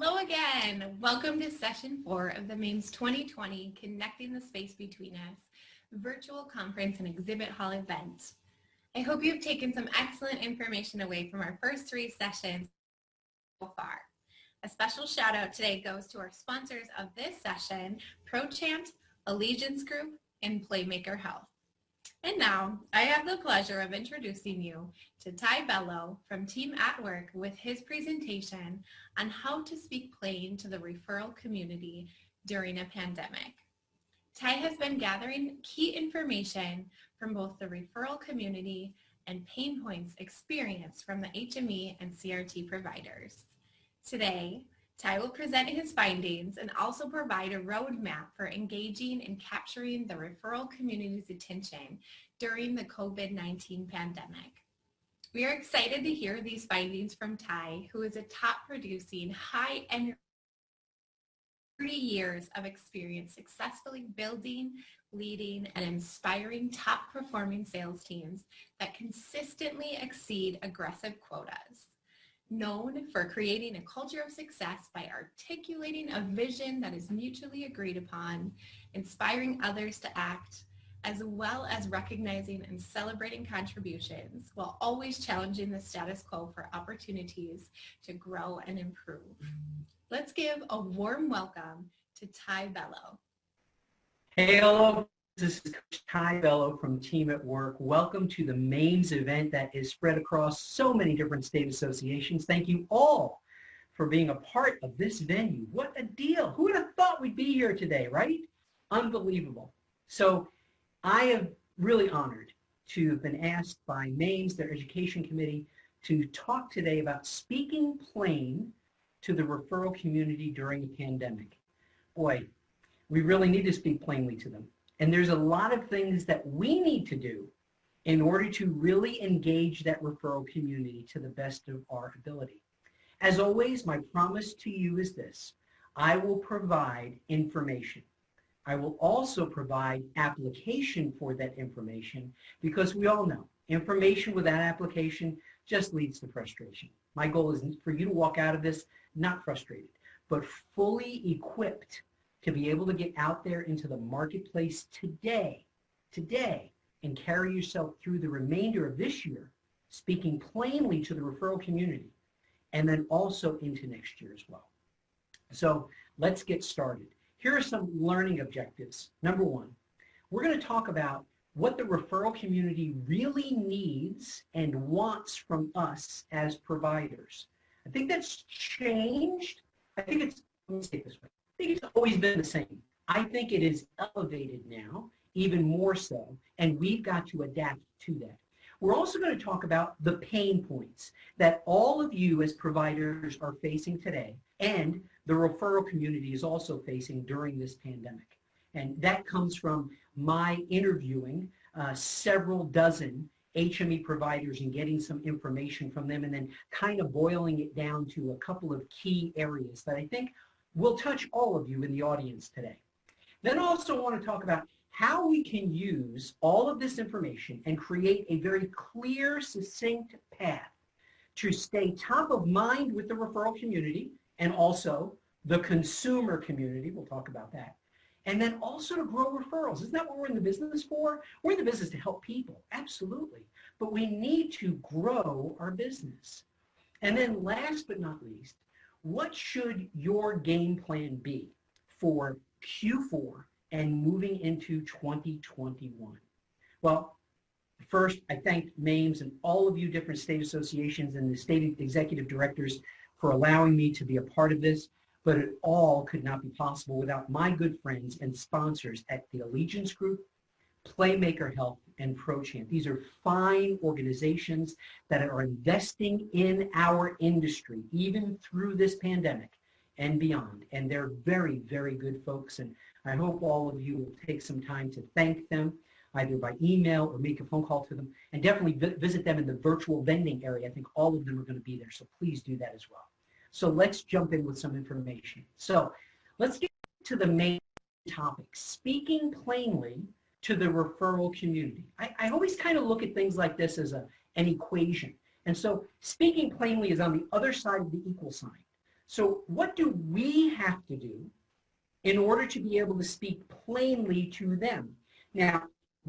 Hello again. Welcome to session 4 of the MAMES 2020 Connecting the Space Between Us virtual conference and exhibit hall event. I hope you've taken some excellent information away from our first 3 sessions so far. A special shout out today goes to our sponsors of this session, ProChant, Allegiance Group, and Playmaker Health. And now I have the pleasure of introducing you to Ty Bello from Team at Work with his presentation on how to speak plain to the referral community during a pandemic. Ty has been gathering key information from both the referral community and pain points experienced from the HME and CRT providers. Today, Ty will present his findings and also provide a roadmap for engaging and capturing the referral community's attention during the COVID-19 pandemic. We are excited to hear these findings from Ty, who is a top producing, high energy 30 years of experience successfully building, leading, and inspiring top performing sales teams that consistently exceed aggressive quotas. Known for creating a culture of success by articulating a vision that is mutually agreed upon, inspiring others to act, as well as recognizing and celebrating contributions while always challenging the status quo for opportunities to grow and improve. Let's give a warm welcome to Ty Bello. Hey, hello. This is Coach Ty Bello from Team at Work. Welcome to the MAMES event that is spread across so many different state associations. Thank you all for being a part of this venue. What a deal. Who would have thought we'd be here today, right? Unbelievable. So I am really honored to have been asked by MAMES, their education committee, to talk today about speaking plain to the referral community during the pandemic. Boy, we really need to speak plainly to them. And there's a lot of things that we need to do in order to really engage that referral community to the best of our ability. As always, my promise to you is this: I will provide information. I will also provide application for that information, because we all know information without application just leads to frustration. My goal is for you to walk out of this not frustrated, but fully equipped to be able to get out there into the marketplace today, and carry yourself through the remainder of this year, speaking plainly to the referral community, and then also into next year as well. So let's get started. Here are some learning objectives. Number 1, we're going to talk about what the referral community really needs and wants from us as providers. I think that's changed. I think it's, let me say it this way, I think it's always been the same. I think it is elevated now, even more so, and we've got to adapt to that. We're also going to talk about the pain points that all of you as providers are facing today, and the referral community is also facing during this pandemic. And that comes from my interviewing several dozen HME providers and getting some information from them, and then kind of boiling it down to a couple of key areas that I think will touch all of you in the audience today. Then I also want to talk about how we can use all of this information and create a very clear, succinct path to stay top of mind with the referral community and also the consumer community. We'll talk about that. And then also to grow referrals. Isn't that what we're in the business for? We're in the business to help people, absolutely. But we need to grow our business. And then last but not least, what should your game plan be for Q4 and moving into 2021? Well, first, I thank MAMES and all of you different state associations and the state executive directors for allowing me to be a part of this. But it all could not be possible without my good friends and sponsors at the Allegiance Group, Playmaker Health, and ProChant. These are fine organizations that are investing in our industry, even through this pandemic and beyond. And they're very, very good folks. And I hope all of you will take some time to thank them, either by email or make a phone call to them. And definitely visit them in the virtual vending area. I think all of them are going to be there. So please do that as well. So let's jump in with some information. So let's get to the main topic, speaking plainly to the referral community. I always kind of look at things like this as an equation. And so speaking plainly is on the other side of the equal sign. So what do we have to do in order to be able to speak plainly to them? Now,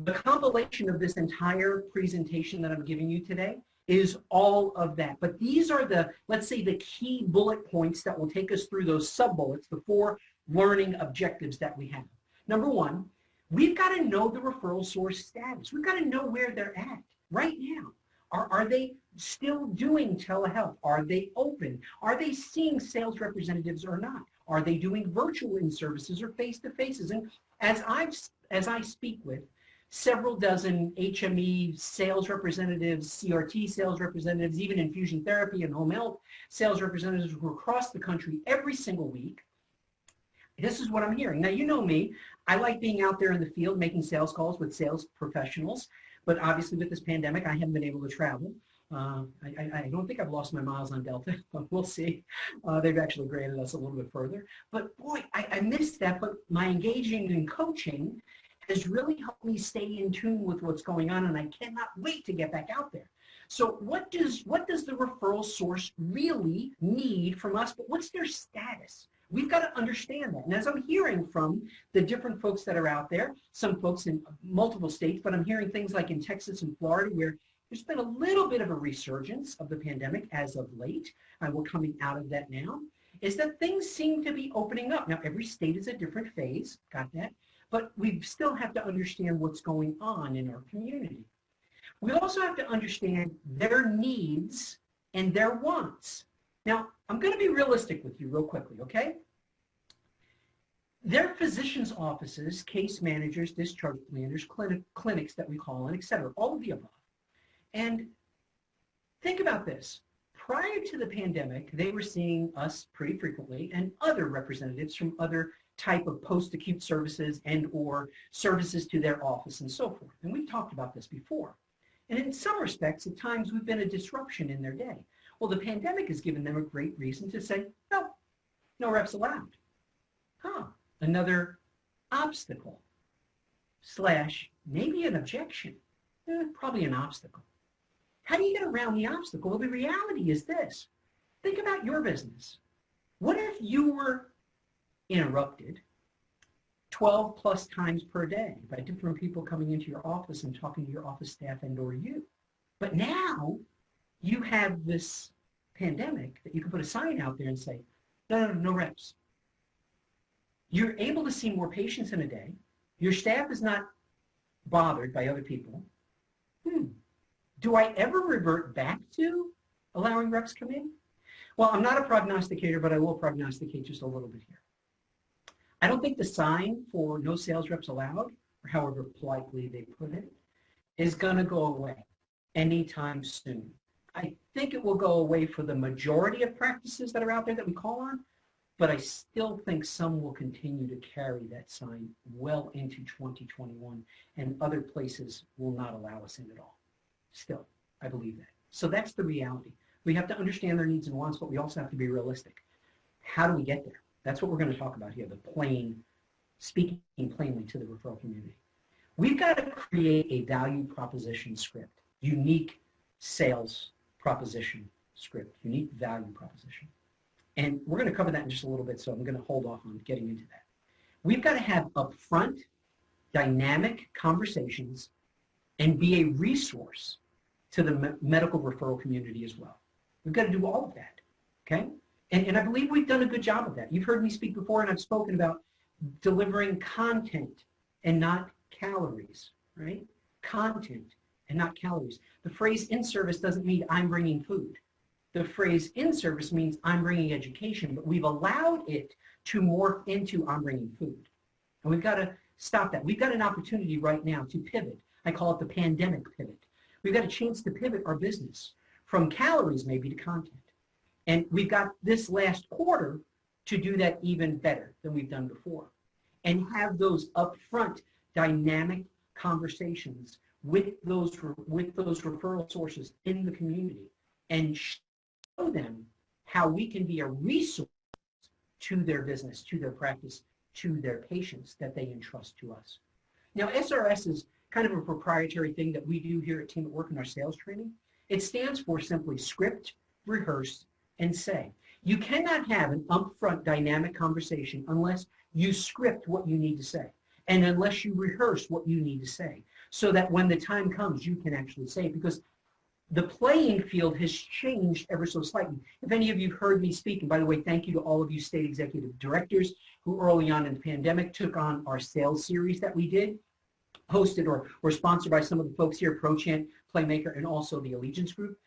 the compilation of this entire presentation that I'm giving you today is all of that. But these are the, let's say, the key bullet points that will take us through those sub-bullets, the 4 learning objectives that we have. Number 1, we've got to know the referral source status. We've got to know where they're at right now. Are they still doing telehealth? Are they open? Are they seeing sales representatives or not? Are they doing virtual in-services or face-to-faces? And as I speak with several dozen HME sales representatives, CRT sales representatives, even infusion therapy and home health sales representatives who are across the country every single week, this is what I'm hearing. Now, you know me. I like being out there in the field making sales calls with sales professionals, but obviously with this pandemic, I haven't been able to travel. I don't think I've lost my miles on Delta, but we'll see. They've actually granted us a little bit further. But boy, I missed that, but my engaging in coaching has really helped me stay in tune with what's going on, and I cannot wait to get back out there. So what does the referral source really need from us, but what's their status? We've got to understand that. And as I'm hearing from the different folks that are out there, some folks in multiple states, but I'm hearing things like in Texas and Florida where there's been a little bit of a resurgence of the pandemic as of late, and we're coming out of that now, is that things seem to be opening up. Now, every state is a different phase, got that? But we still have to understand what's going on in our community. We also have to understand their needs and their wants. Now, I'm going to be realistic with you real quickly, okay? Their physicians' offices, case managers, discharge planners, clinics that we call in, et cetera, all of the above. And think about this. Prior to the pandemic, they were seeing us pretty frequently and other representatives from other type of post-acute services and or services to their office and so forth. And we've talked about this before. And in some respects, at times, we've been a disruption in their day. Well, the pandemic has given them a great reason to say, no, no reps allowed. Another obstacle / maybe an objection, probably an obstacle. How do you get around the obstacle? Well, the reality is this. Think about your business. What if you were interrupted 12 plus times per day by different people coming into your office and talking to your office staff and or you? But now you have this pandemic that you can put a sign out there and say, no reps. You're able to see more patients in a day. Your staff is not bothered by other people. Do I ever revert back to allowing reps come in? Well, I'm not a prognosticator, but I will prognosticate just a little bit here. I don't think the sign for no sales reps allowed, or however politely they put it, is going to go away anytime soon. I think it will go away for the majority of practices that are out there that we call on, but I still think some will continue to carry that sign well into 2021, and other places will not allow us in at all. Still, I believe that. So that's the reality. We have to understand their needs and wants, but we also have to be realistic. How do we get there? That's what we're going to talk about here, speaking plainly to the referral community. We've got to create a value proposition script, unique sales proposition script, unique value proposition. And we're going to cover that in just a little bit, so I'm going to hold off on getting into that. We've got to have upfront, dynamic conversations and be a resource to the medical referral community as well. We've got to do all of that, okay? And I believe we've done a good job of that. You've heard me speak before, and I've spoken about delivering content and not calories, right? Content and not calories. The phrase in-service doesn't mean I'm bringing food. The phrase in-service means I'm bringing education, but we've allowed it to morph into I'm bringing food. And we've got to stop that. We've got an opportunity right now to pivot. I call it the pandemic pivot. We've got a chance to pivot our business from calories maybe to content. And we've got this last quarter to do that even better than we've done before. And have those upfront dynamic conversations with those referral sources in the community and show them how we can be a resource to their business, to their practice, to their patients that they entrust to us. Now, SRS is kind of a proprietary thing that we do here at Team at Work in our sales training. It stands for simply script, rehearse, and say. You cannot have an upfront dynamic conversation unless you script what you need to say and unless you rehearse what you need to say so that when the time comes, you can actually say it, because the playing field has changed ever so slightly. If any of you have heard me speak, and by the way, thank you to all of you state executive directors who early on in the pandemic took on our sales series that we did, hosted or sponsored by some of the folks here, ProChant, Playmaker, and also the Allegiance Group.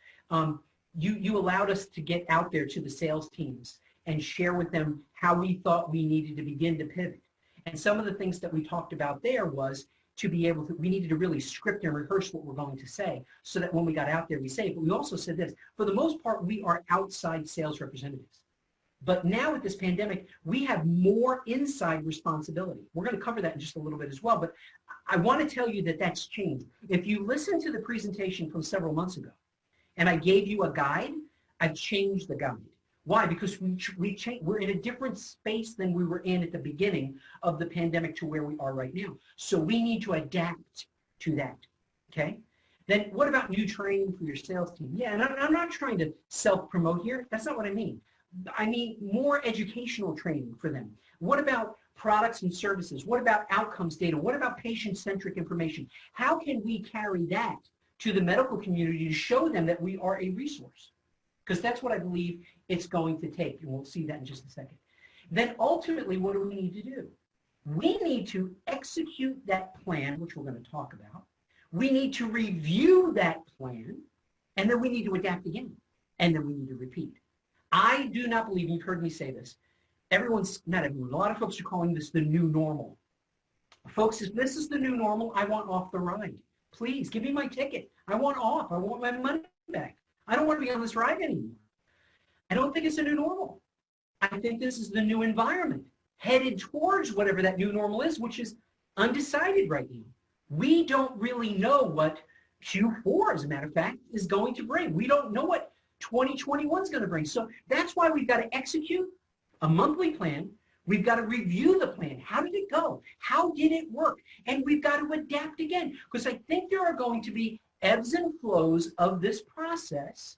You allowed us to get out there to the sales teams and share with them how we thought we needed to begin to pivot. And some of the things that we talked about there was to be able to, we needed to really script and rehearse what we're going to say so that when we got out there, we say it. But we also said this, for the most part, we are outside sales representatives. But now with this pandemic, we have more inside responsibility. We're going to cover that in just a little bit as well. But I want to tell you that that's changed. If you listen to the presentation from several months ago, and I gave you a guide, I've changed the guide. Why? Because we're in a different space than we were in at the beginning of the pandemic to where we are right now. So we need to adapt to that, okay? Then what about new training for your sales team? Yeah, and I'm not trying to self-promote here. That's not what I mean. I mean more educational training for them. What about products and services? What about outcomes data? What about patient-centric information? How can we carry that to the medical community to show them that we are a resource? Because that's what I believe it's going to take, and we'll see that in just a second. Then ultimately, what do we need to do? We need to execute that plan, which we're going to talk about. We need to review that plan, and then we need to adapt again, and then we need to repeat. I do not believe, you've heard me say this, not everyone, a lot of folks are calling this the new normal. Folks, if this is the new normal, I want off the ride. Please, give me my ticket. I want off. I want my money back. I don't want to be on this ride anymore. I don't think it's a new normal. I think this is the new environment headed towards whatever that new normal is, which is undecided right now. We don't really know what Q4, as a matter of fact, is going to bring. We don't know what 2021 is going to bring. So that's why we've got to execute a monthly plan. We've got to review the plan. How did it go? How did it work? And we've got to adapt again, because I think there are going to be ebbs and flows of this process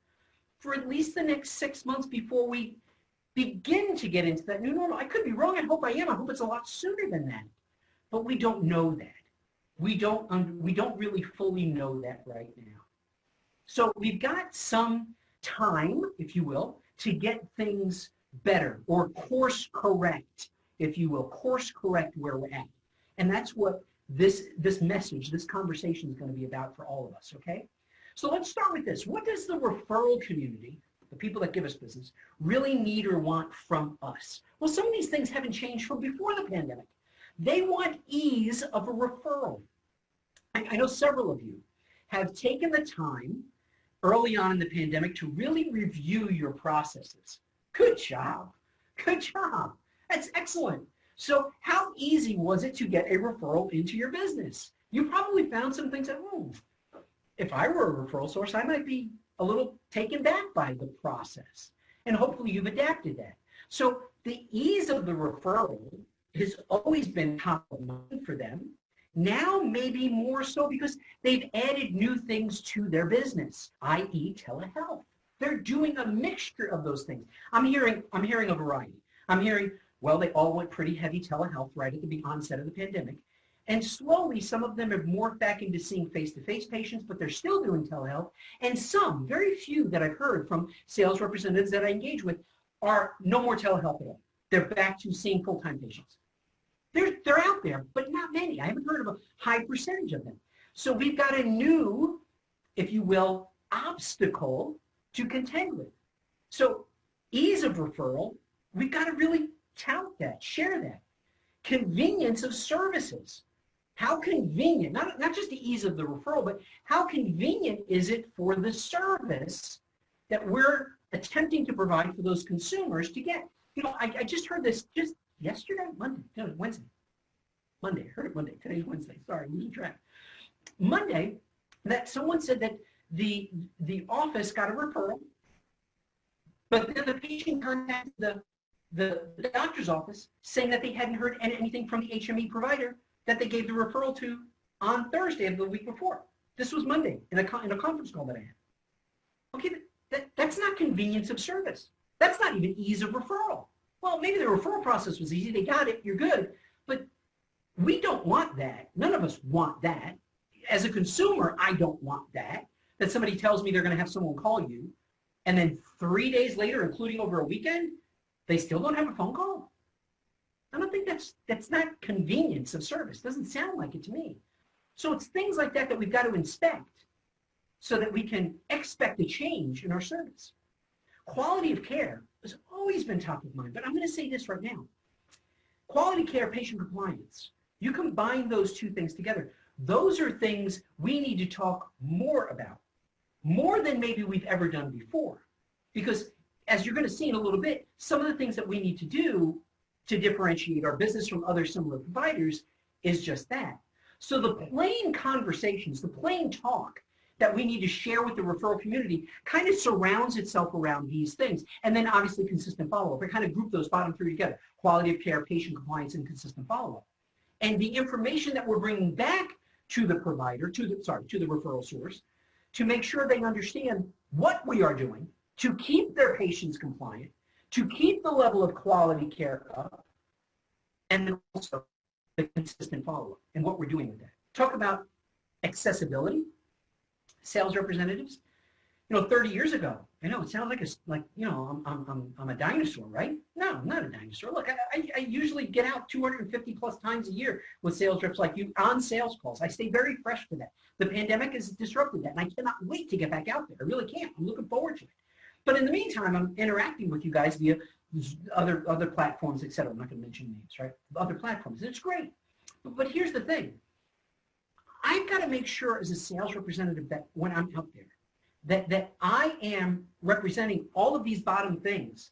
for at least the next 6 months before we begin to get into that new normal. I could be wrong. I hope I am. I hope it's a lot sooner than that. But we don't know that. We don't really fully know that right now. So we've got some time, if you will, to get things better or course correct, if you will, course correct where we're at. And that's what this message, this conversation is going to be about for all of us, okay? So let's start with this. What does the referral community, the people that give us business, really need or want from us? Well, some of these things haven't changed from before the pandemic. They want ease of a referral. I know several of you have taken the time early on in the pandemic to really review your processes. Good job. Good job. That's excellent. So how easy was it to get a referral into your business? You probably found some things that, if I were a referral source, I might be a little taken back by the process. And hopefully you've adapted that. So the ease of the referral has always been top of mind for them. Now maybe more so because they've added new things to their business, i.e. telehealth. They're doing a mixture of those things. I'm hearing a variety. I'm hearing, well, they all went pretty heavy telehealth right at the onset of the pandemic. And slowly, some of them have morphed back into seeing face-to-face patients, but they're still doing telehealth. And some, very few that I've heard from sales representatives that I engage with, are no more telehealth at all. They're back to seeing full-time patients. They're out there, but not many. I haven't heard of a high percentage of them. So we've got a new, if you will, obstacle to contend with. So ease of referral, we've got to really tout that, share that. Convenience of services. How convenient, not just the ease of the referral, but how convenient is it for the service that we're attempting to provide for those consumers to get? You know, I just heard this just yesterday, Wednesday. Monday, I heard it Monday. Today's Wednesday. Sorry, losing track. Monday, that someone said that the office got a referral, but then the patient contacted the doctor's office saying that they hadn't heard anything from the HME provider that they gave the referral to on Thursday of the week before. This was Monday in a conference call that I had. Okay, that's not convenience of service. That's not even ease of referral. Well, maybe the referral process was easy. They got it. You're good. But we don't want that. None of us want that. As a consumer, I don't want that. That somebody tells me they're going to have someone call you, and then 3 days later, including over a weekend, they still don't have a phone call. I don't think that's not convenience of service. Doesn't sound like it to me. So it's things like that that we've got to inspect so that we can expect a change in our service. Quality of care has always been top of mind, but I'm going to say this right now. Quality care, patient compliance. You combine those two things together. Those are things we need to talk more about, more than maybe we've ever done before. Because as you're going to see in a little bit, some of the things that we need to do to differentiate our business from other similar providers is just that. So the plain conversations, the plain talk that we need to share with the referral community kind of surrounds itself around these things. And then obviously consistent follow-up. I kind of group those bottom three together: quality of care, patient compliance, and consistent follow-up. And the information that we're bringing back to the provider, to the referral source, to make sure they understand what we are doing to keep their patients compliant, to keep the level of quality care up, and then also the consistent follow-up and what we're doing with that. Talk about accessibility. Sales representatives, 30 years ago, I know it sounds like I'm a dinosaur, right? No, I'm not a dinosaur. Look, I usually get out 250 plus times a year with sales reps like you on sales calls. I stay very fresh for that. The pandemic has disrupted that, and I cannot wait to get back out there. I really can't. I'm looking forward to it. But in the meantime, I'm interacting with you guys via other platforms, et cetera. I'm not going to mention names, right? Other platforms. It's great. But here's the thing. I've got to make sure as a sales representative that when I'm out there, that I am representing all of these bottom things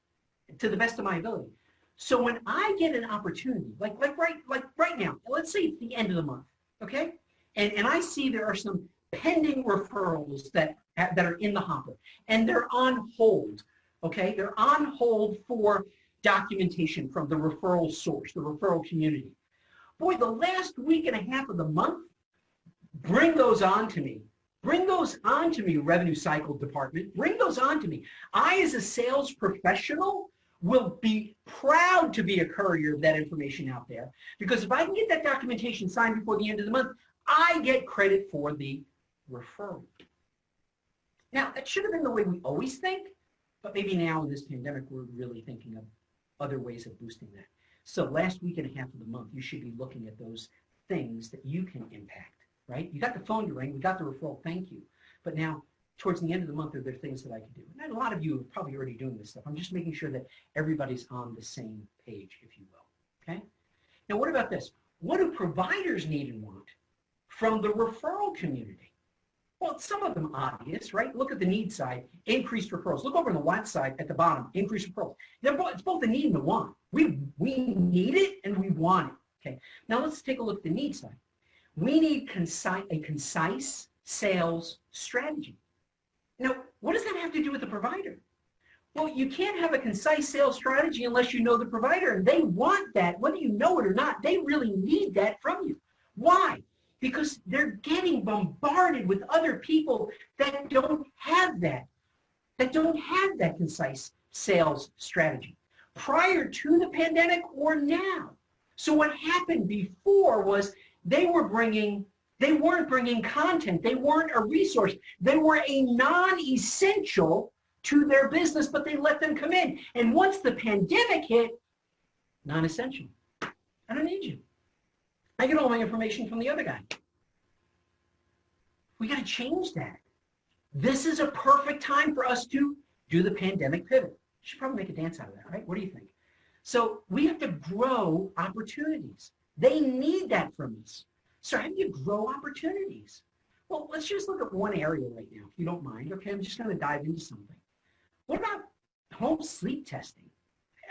to the best of my ability. So when I get an opportunity, like right now, let's say it's the end of the month, okay? And I see there are some pending referrals that are in the hopper, and they're on hold, okay? They're on hold for documentation from the referral source, the referral community. Boy, the last week and a half of the month, bring those on to me. Bring those on to me, revenue cycle department. Bring those on to me. I, as a sales professional, will be proud to be a courier of that information out there, because if I can get that documentation signed before the end of the month, I get credit for the referral. Now, that should have been the way we always think, but maybe now in this pandemic, we're really thinking of other ways of boosting that. So last week and a half of the month, you should be looking at those things that you can impact. Right? You got the phone to ring, we got the referral, thank you. But now, towards the end of the month, are there things that I can do? And a lot of you are probably already doing this stuff. I'm just making sure that everybody's on the same page, if you will. Okay? Now, what about this? What do providers need and want from the referral community? Well, some of them obvious, right? Look at the need side, increased referrals. Look over on the want side at the bottom, increased referrals. It's both the need and the want. We need it and we want it. Okay? Now, let's take a look at the need side. We need a concise sales strategy. Now, what does that have to do with the provider? Well, you can't have a concise sales strategy unless you know the provider, and they want that. Whether you know it or not, they really need that from you. Why? Because they're getting bombarded with other people that don't have that concise sales strategy, prior to the pandemic or now. So what happened before was they weren't bringing content. They weren't a resource. They were a non-essential to their business, but they let them come in. And once the pandemic hit, non-essential. I don't need you. I get all my information from the other guy. We got to change that. This is a perfect time for us to do the pandemic pivot. You should probably make a dance out of that, right? What do you think? So we have to grow opportunities. They need that from us. So how do you grow opportunities? Well, let's just look at one area right now, if you don't mind. Okay, I'm just going to dive into something. What about home sleep testing?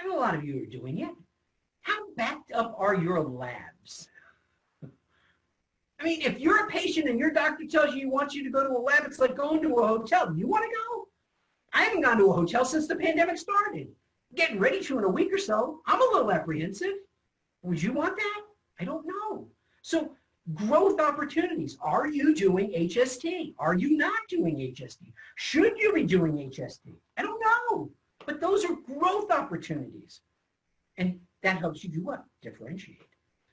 And a lot of you are doing it. How backed up are your labs? I mean, if you're a patient and your doctor tells you he wants you to go to a lab, it's like going to a hotel. Do you want to go? I haven't gone to a hotel since the pandemic started. Getting ready to in a week or so. I'm a little apprehensive. Would you want that? I don't know. So growth opportunities. Are you doing HST? Are you not doing HST? Should you be doing HST? I don't know. But those are growth opportunities. And that helps you do what? Differentiate.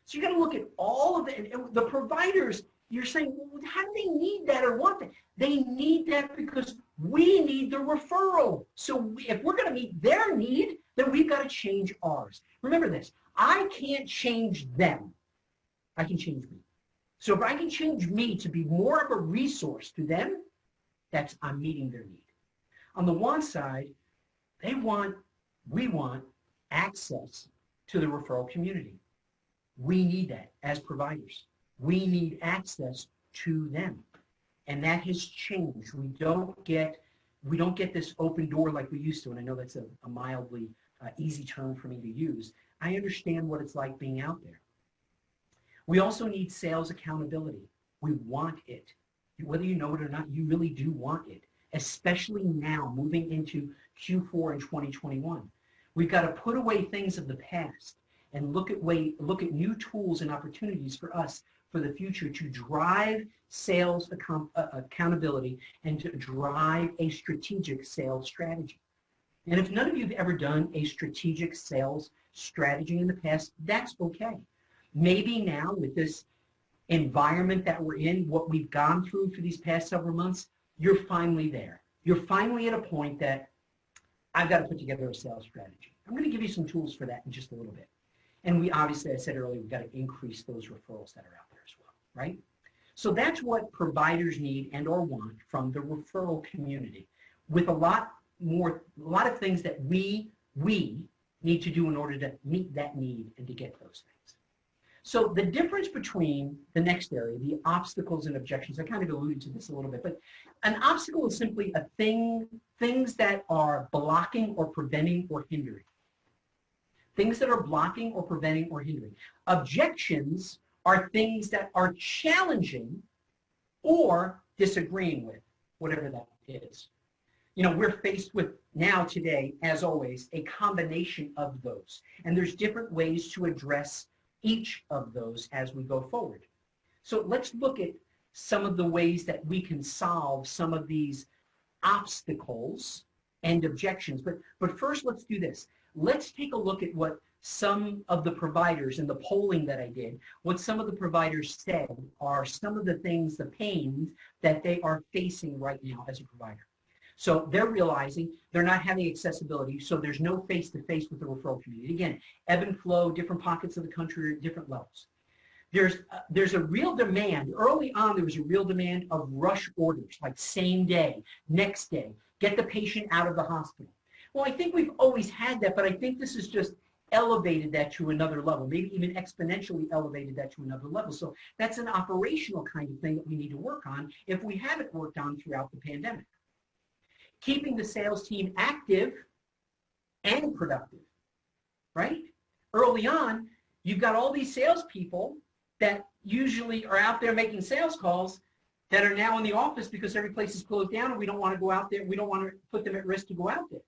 So you got to look at all of the providers. You're saying, well, how do they need that or want that? They need that because we need the referral. So if we're going to meet their need, then we've got to change ours. Remember this, I can't change them. I can change me. So if I can change me to be more of a resource to them, I'm meeting their need. On the want side, we want access to the referral community. We need that as providers. We need access to them. And that has changed. We don't get this open door like we used to. And I know that's a mildly easy term for me to use. I understand what it's like being out there. We also need sales accountability. We want it. Whether you know it or not, you really do want it, especially now moving into Q4 in 2021. We've got to put away things of the past and look at new tools and opportunities for us for the future to drive sales accountability and to drive a strategic sales strategy. And if none of you have ever done a strategic sales strategy in the past, that's okay. Maybe now with this environment that we're in, what we've gone through for these past several months, you're finally there. You're finally at a point that I've got to put together a sales strategy. I'm going to give you some tools for that in just a little bit. And we obviously, I said earlier, we've got to increase those referrals that are out there as well, right? So that's what providers need and or want from the referral community, with a lot of things that we need to do in order to meet that need and to get those things. So the difference between the next area, the obstacles and objections, I kind of alluded to this a little bit, but an obstacle is simply things that are blocking or preventing or hindering. Things that are blocking or preventing or hindering. Objections are things that are challenging or disagreeing with, whatever that is. You know, we're faced with now today, as always, a combination of those. And there's different ways to address each of those as we go forward. So let's look at some of the ways that we can solve some of these obstacles and objections. But first, let's do this. Let's take a look at what some of the providers in the polling that I did, what some of the providers said are some of the things, the pains that they are facing right now as a provider. So they're realizing they're not having accessibility, so there's no face-to-face with the referral community. Again, ebb and flow, different pockets of the country at different levels. There's a real demand. Early on, there was a real demand of rush orders, like same day, next day, get the patient out of the hospital. Well, I think we've always had that, but I think this has just elevated that to another level, maybe even exponentially elevated that to another level. So that's an operational kind of thing that we need to work on if we haven't worked on throughout the pandemic. Keeping the sales team active and productive, right? Early on, you've got all these salespeople that usually are out there making sales calls that are now in the office because every place is closed down and we don't want to go out there. We don't want to put them at risk to go out there,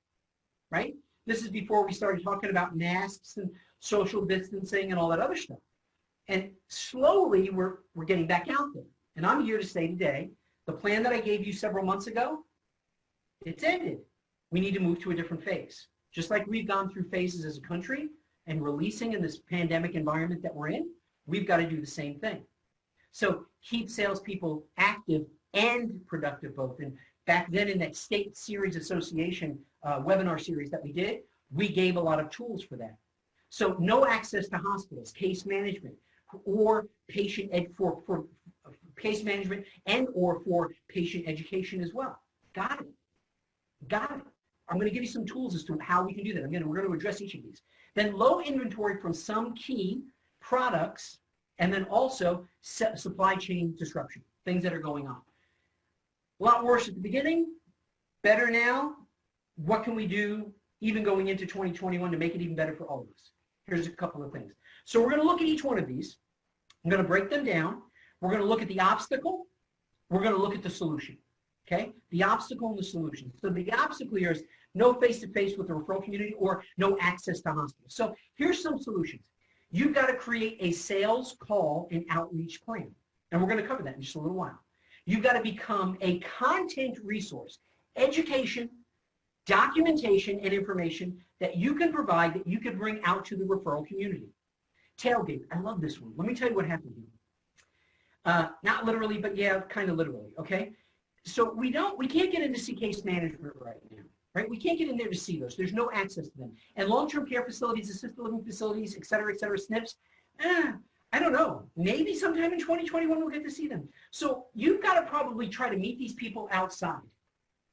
right? This is before we started talking about masks and social distancing and all that other stuff. And slowly we're getting back out there. And I'm here to say today, the plan that I gave you several months ago, it's ended. We need to move to a different phase. Just like we've gone through phases as a country and releasing in this pandemic environment that we're in, we've got to do the same thing. So keep salespeople active and productive both. And back then in that state series association webinar series that we did, we gave a lot of tools for that. So no access to hospitals, case management, or patient for case management and or for patient education as well. Got it. Got it. I'm going to give you some tools as to how we can do that. We're going to address each of these. Then low inventory from some key products, and then also supply chain disruption, things that are going on. A lot worse at the beginning, better now. What can we do even going into 2021 to make it even better for all of us? Here's a couple of things. So we're going to look at each one of these. I'm going to break them down. We're going to look at the obstacle. We're going to look at the solution. Okay, the obstacle and the solution. So the obstacle here is no face-to-face with the referral community or no access to hospitals. So here's some solutions. You've got to create a sales call and outreach plan. And we're going to cover that in just a little while. You've got to become a content resource. Education, documentation and information that you can provide that you can bring out to the referral community. Tailgate. I love this one. Let me tell you what happened here. Not literally, but yeah, kind of literally, okay? So we can't get into see case management right now, right? We can't get in there to see those. There's no access to them. And long-term care facilities, assisted living facilities, et cetera, SNFs, I don't know. Maybe sometime in 2021 we'll get to see them. So you've got to probably try to meet these people outside.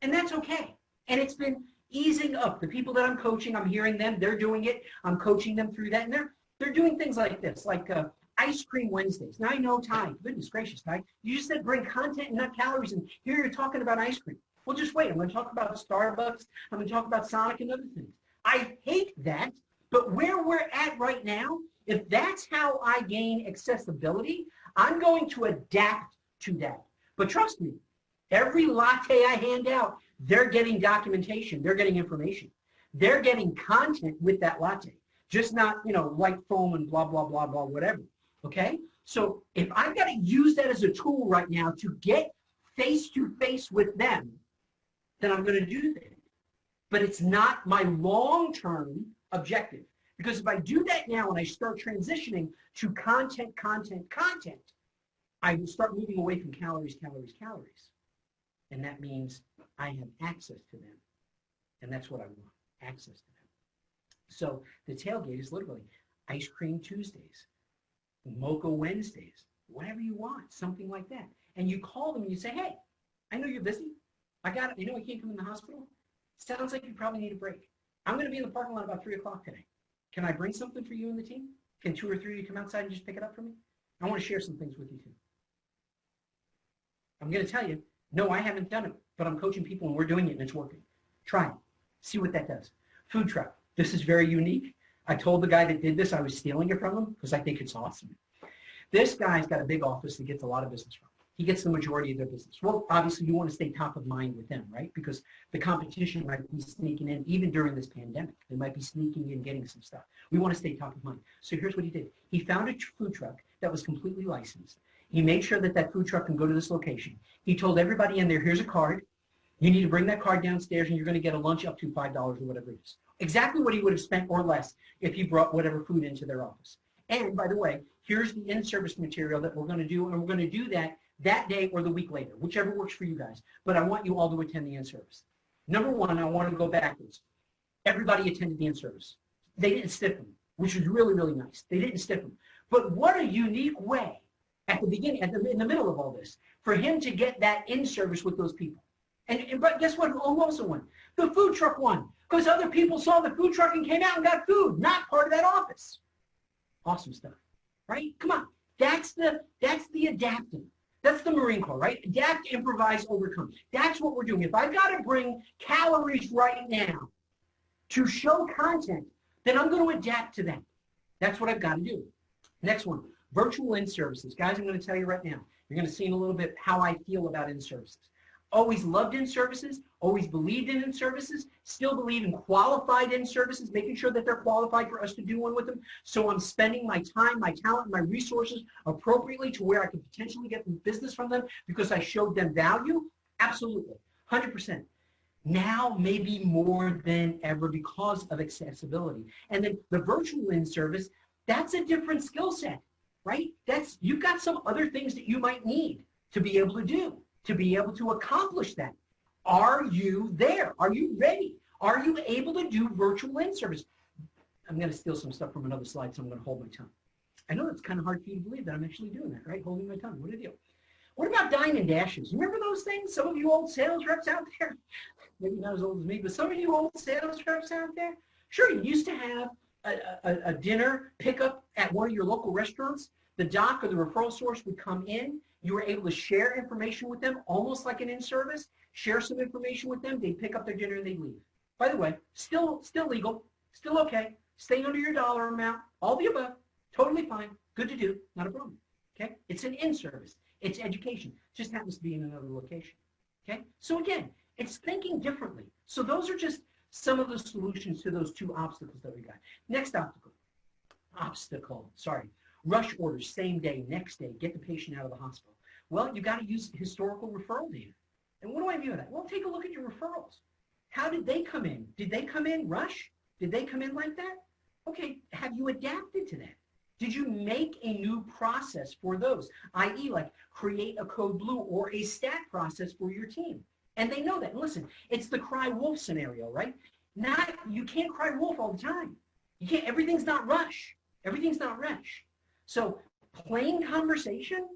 And that's okay. And it's been easing up. The people that I'm coaching, I'm hearing them, they're doing it. I'm coaching them through that. And they're doing things like this, like Ice Cream Wednesdays. Now I know, Ty, goodness gracious, Ty, you just said bring content and not calories, and here you're talking about ice cream. Well, just wait. I'm going to talk about Starbucks. I'm going to talk about Sonic and other things. I hate that, but where we're at right now, if that's how I gain accessibility, I'm going to adapt to that. But trust me, every latte I hand out, they're getting documentation. They're getting information. They're getting content with that latte, just not, white foam and blah, blah, blah, blah, whatever. Okay? So if I've got to use that as a tool right now to get face-to-face with them, then I'm going to do that. But it's not my long-term objective. Because if I do that now and I start transitioning to content, I will start moving away from calories. And that means I have access to them. And that's what I want, access to them. So the tailgate is literally Ice Cream Tuesdays, Mocha Wednesdays, whatever you want, something like that. And you call them and you say, hey, I know you're busy. I got it. I know I can't come in the hospital. Sounds like you probably need a break. I'm going to be in the parking lot about 3 o'clock today. Can I bring something for you and the team? Can 2 or 3 of you come outside and just pick it up for me? I want to share some things with you too. I'm going to tell you, no, I haven't done it, but I'm coaching people and we're doing it and it's working. Try it. See what that does. Food truck. This is very unique. I told the guy that did this I was stealing it from him because I think it's awesome. This guy's got a big office that gets a lot of business from. He gets the majority of their business. Well, obviously you want to stay top of mind with them, right? Because the competition might be sneaking in even during this pandemic. They might be sneaking in, getting some stuff. We want to stay top of mind. So here's what he did. He found a food truck that was completely licensed. He made sure that that food truck can go to this location. He told everybody in there, here's a card. You need to bring that card downstairs and you're going to get a lunch up to $5 or whatever it is. Exactly what he would have spent or less if he brought whatever food into their office. And by the way, here's the in-service material that we're going to do, and we're going to do that day or the week later, whichever works for you guys. But I want you all to attend the in-service. Number one, I want to go backwards. Everybody attended the in-service. They didn't stiff them, which was really, really nice. They didn't stiff them. But what a unique way at the beginning, in the middle of all this, for him to get that in-service with those people. But guess what? Who also won? The food truck won. Because other people saw the food truck and came out and got food, not part of that office. Awesome stuff, right? Come on. That's the adapting. That's the Marine Corps, right? Adapt, improvise, overcome. That's what we're doing. If I've got to bring calories right now to show content, then I'm going to adapt to that. That's what I've got to do. Next one, virtual in-services. Guys, I'm going to tell you right now, you're going to see in a little bit how I feel about in-services. Always loved in-services, always believed in in-services, still believe in qualified in-services, making sure that they're qualified for us to do one with them. So I'm spending my time, my talent, my resources appropriately to where I can potentially get business from them because I showed them value. Absolutely, 100%. Now maybe more than ever because of accessibility. And then the virtual in-service, that's a different skill set, right? You've got some other things that you might need to be able to do, to be able to accomplish that. Are you there? Are you ready? Are you able to do virtual in-service? I'm going to steal some stuff from another slide, so I'm going to hold my tongue. I know it's kind of hard for you to believe that I'm actually doing that, right? Holding my tongue. What a deal. What about dine and dashes? Remember those things? Some of you old sales reps out there, maybe not as old as me, but some of you old sales reps out there, sure, you used to have a dinner pickup at one of your local restaurants. The doc or the referral source would come in. You were able to share information with them, almost like an in-service, share some information with them. They'd pick up their dinner and they'd leave. By the way, still legal, still okay, staying under your dollar amount, all the above, totally fine, good to do, not a problem, okay? It's an in-service. It's education. Just happens to be in another location, okay? So again, it's thinking differently. So those are just some of the solutions to those two obstacles that we got. Next obstacle, rush orders, same day, next day, get the patient out of the hospital. Well, you got to use historical referral data. And what do I mean by that? Well, take a look at your referrals. How did they come in? Did they come in rush? Did they come in like that? Okay, have you adapted to that? Did you make a new process for those, i.e. like create a code blue or a stat process for your team? And they know that. And listen, it's the cry wolf scenario, right? You can't cry wolf all the time. You can't, everything's not rush. Everything's not rush. So plain conversation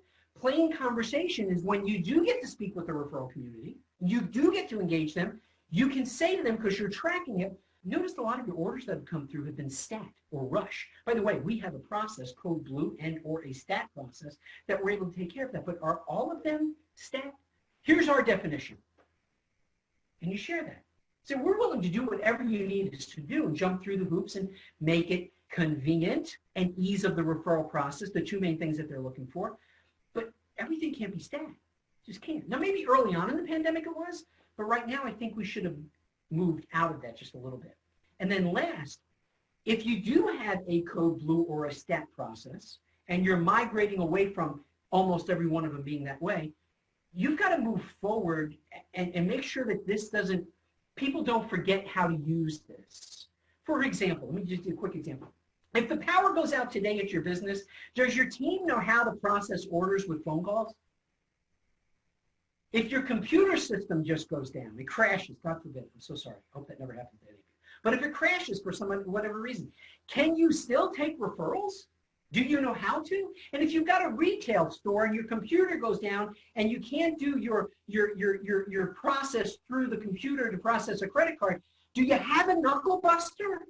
is when you do get to speak with the referral community, you do get to engage them, you can say to them, because you're tracking it, notice a lot of your orders that have come through have been stat or rush. By the way, we have a process, code blue and or a stat process, that we're able to take care of that. But are all of them stat? Here's our definition. And you share that. So we're willing to do whatever you need us to do and jump through the hoops and make it convenient and ease of the referral process, the two main things that they're looking for. But everything can't be stat. Just can't. Now, maybe early on in the pandemic it was, but right now I think we should have moved out of that just a little bit. And then last, if you do have a code blue or a stat process and you're migrating away from almost every one of them being that way, you've got to move forward and make sure that this doesn't, people don't forget how to use this. For example, let me just do a quick example. If the power goes out today at your business, does your team know how to process orders with phone calls? If your computer system just goes down, it crashes, God forbid, I'm so sorry, I hope that never happens to any of you. But if it crashes for whatever reason, can you still take referrals? Do you know how to? And if you've got a retail store and your computer goes down and you can't do your process through the computer to process a credit card, do you have a knuckle buster?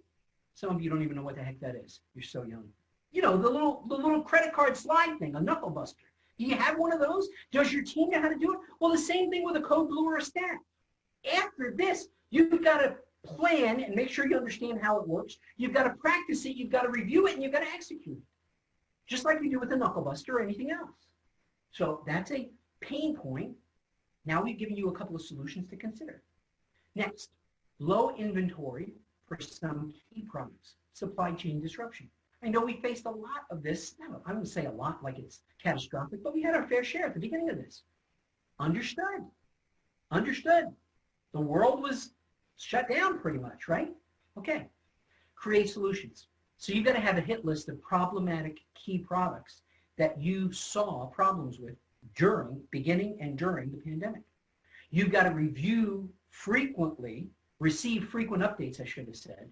Some of you don't even know what the heck that is. You're so young. You know, the little credit card slide thing, a knuckle buster. Do you have one of those? Does your team know how to do it? Well, the same thing with a code blue or a stat. After this, you've got to plan and make sure you understand how it works. You've got to practice it, you've got to review it, and you've got to execute it. Just like you do with a knuckle buster or anything else. So that's a pain point. Now we've given you a couple of solutions to consider. Next, low inventory for some key products, supply chain disruption. I know we faced a lot of this. No, I wouldn't say a lot like it's catastrophic, but we had our fair share at the beginning of this. Understood. Understood. The world was shut down pretty much, right? Okay. Create solutions. So you've got to have a hit list of problematic key products that you saw problems with beginning and during the pandemic. You've got to review frequently, receive frequent updates, I should have said,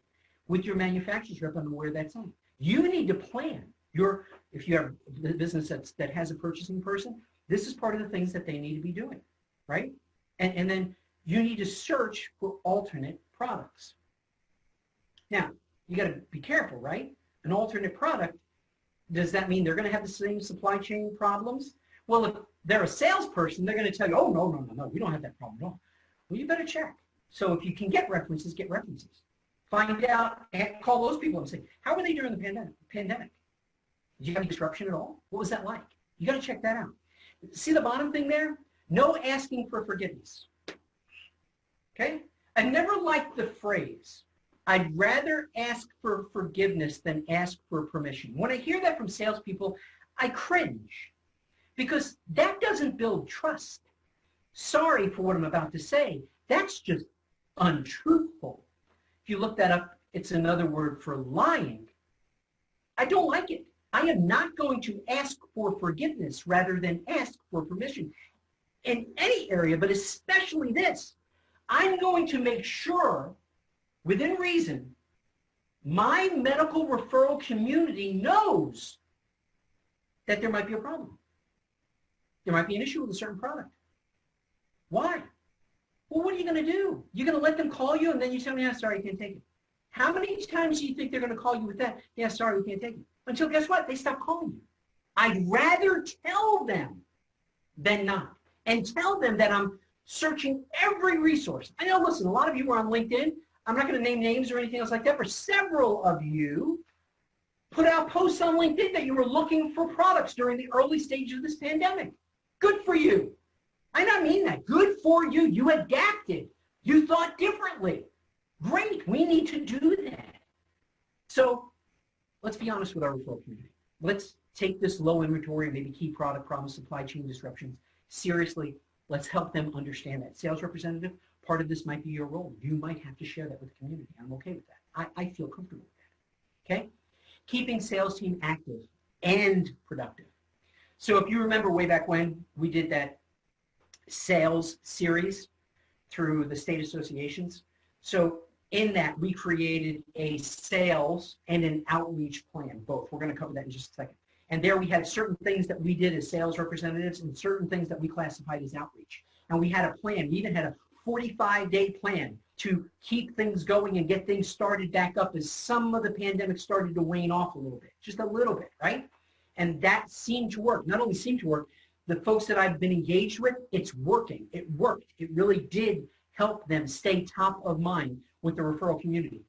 with your manufacturer's rep on where that's at. You need to plan if you have a business that has a purchasing person, this is part of the things that they need to be doing, right? And then you need to search for alternate products. Now, you got to be careful, right? An alternate product, does that mean they're going to have the same supply chain problems? Well, if they're a salesperson, they're going to tell you, oh, no, we don't have that problem at all. Well, you better check. So if you can get references, get references. Find out, call those people and say, how were they during the pandemic? Did you have any disruption at all? What was that like? You got to check that out. See the bottom thing there? No asking for forgiveness. Okay? I never liked the phrase, I'd rather ask for forgiveness than ask for permission. When I hear that from salespeople, I cringe because that doesn't build trust. Sorry for what I'm about to say. That's just untruthful. If you look that up, it's another word for lying. I don't like it. I am not going to ask for forgiveness rather than ask for permission. In any area, but especially this, I'm going to make sure, within reason, my medical referral community knows that there might be a problem. There might be an issue with a certain product. Why? Well, what are you going to do? You're going to let them call you and then you tell me, yeah, sorry, I can't take it. How many times do you think they're going to call you with that? Yeah, sorry, we can't take it. Until guess what? They stop calling you. I'd rather tell them than not. And tell them that I'm searching every resource. I know, listen, a lot of you are on LinkedIn. I'm not going to name names or anything else like that, but several of you put out posts on LinkedIn that you were looking for products during the early stages of this pandemic. Good for you. I mean that. Good for you. You adapted. You thought differently. Great. We need to do that. So let's be honest with our referral community. Let's take this low inventory, maybe key product problems, supply chain disruptions seriously. Let's help them understand that. Sales representative, part of this might be your role. You might have to share that with the community. I'm okay with that. I feel comfortable with that. Okay? Keeping sales team active and productive. So if you remember way back when we did that sales series through the state associations. So in that, we created a sales and an outreach plan, both. We're going to cover that in just a second. And there we had certain things that we did as sales representatives and certain things that we classified as outreach. And we had a plan. We even had a 45-day plan to keep things going and get things started back up as some of the pandemic started to wane off a little bit, just a little bit, right? And that seemed to work. Not only seemed to work, the folks that I've been engaged with, it's working. It worked. It really did help them stay top of mind with the referral community.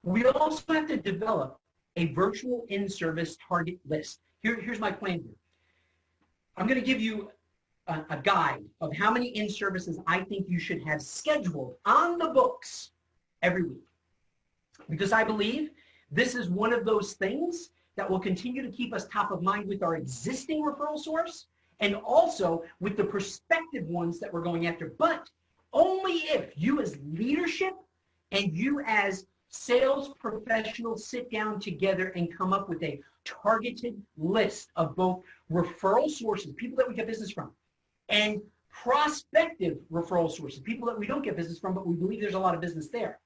We also have to develop a virtual in-service target list. Here's my plan here. I'm going to give you a guide of how many in-services I think you should have scheduled on the books every week. Because I believe this is one of those things that will continue to keep us top of mind with our existing referral source and also with the prospective ones that we're going after. But only if you as leadership and you as sales professionals sit down together and come up with a targeted list of both referral sources, people that we get business from, and prospective referral sources, people that we don't get business from, but we believe there's a lot of business there.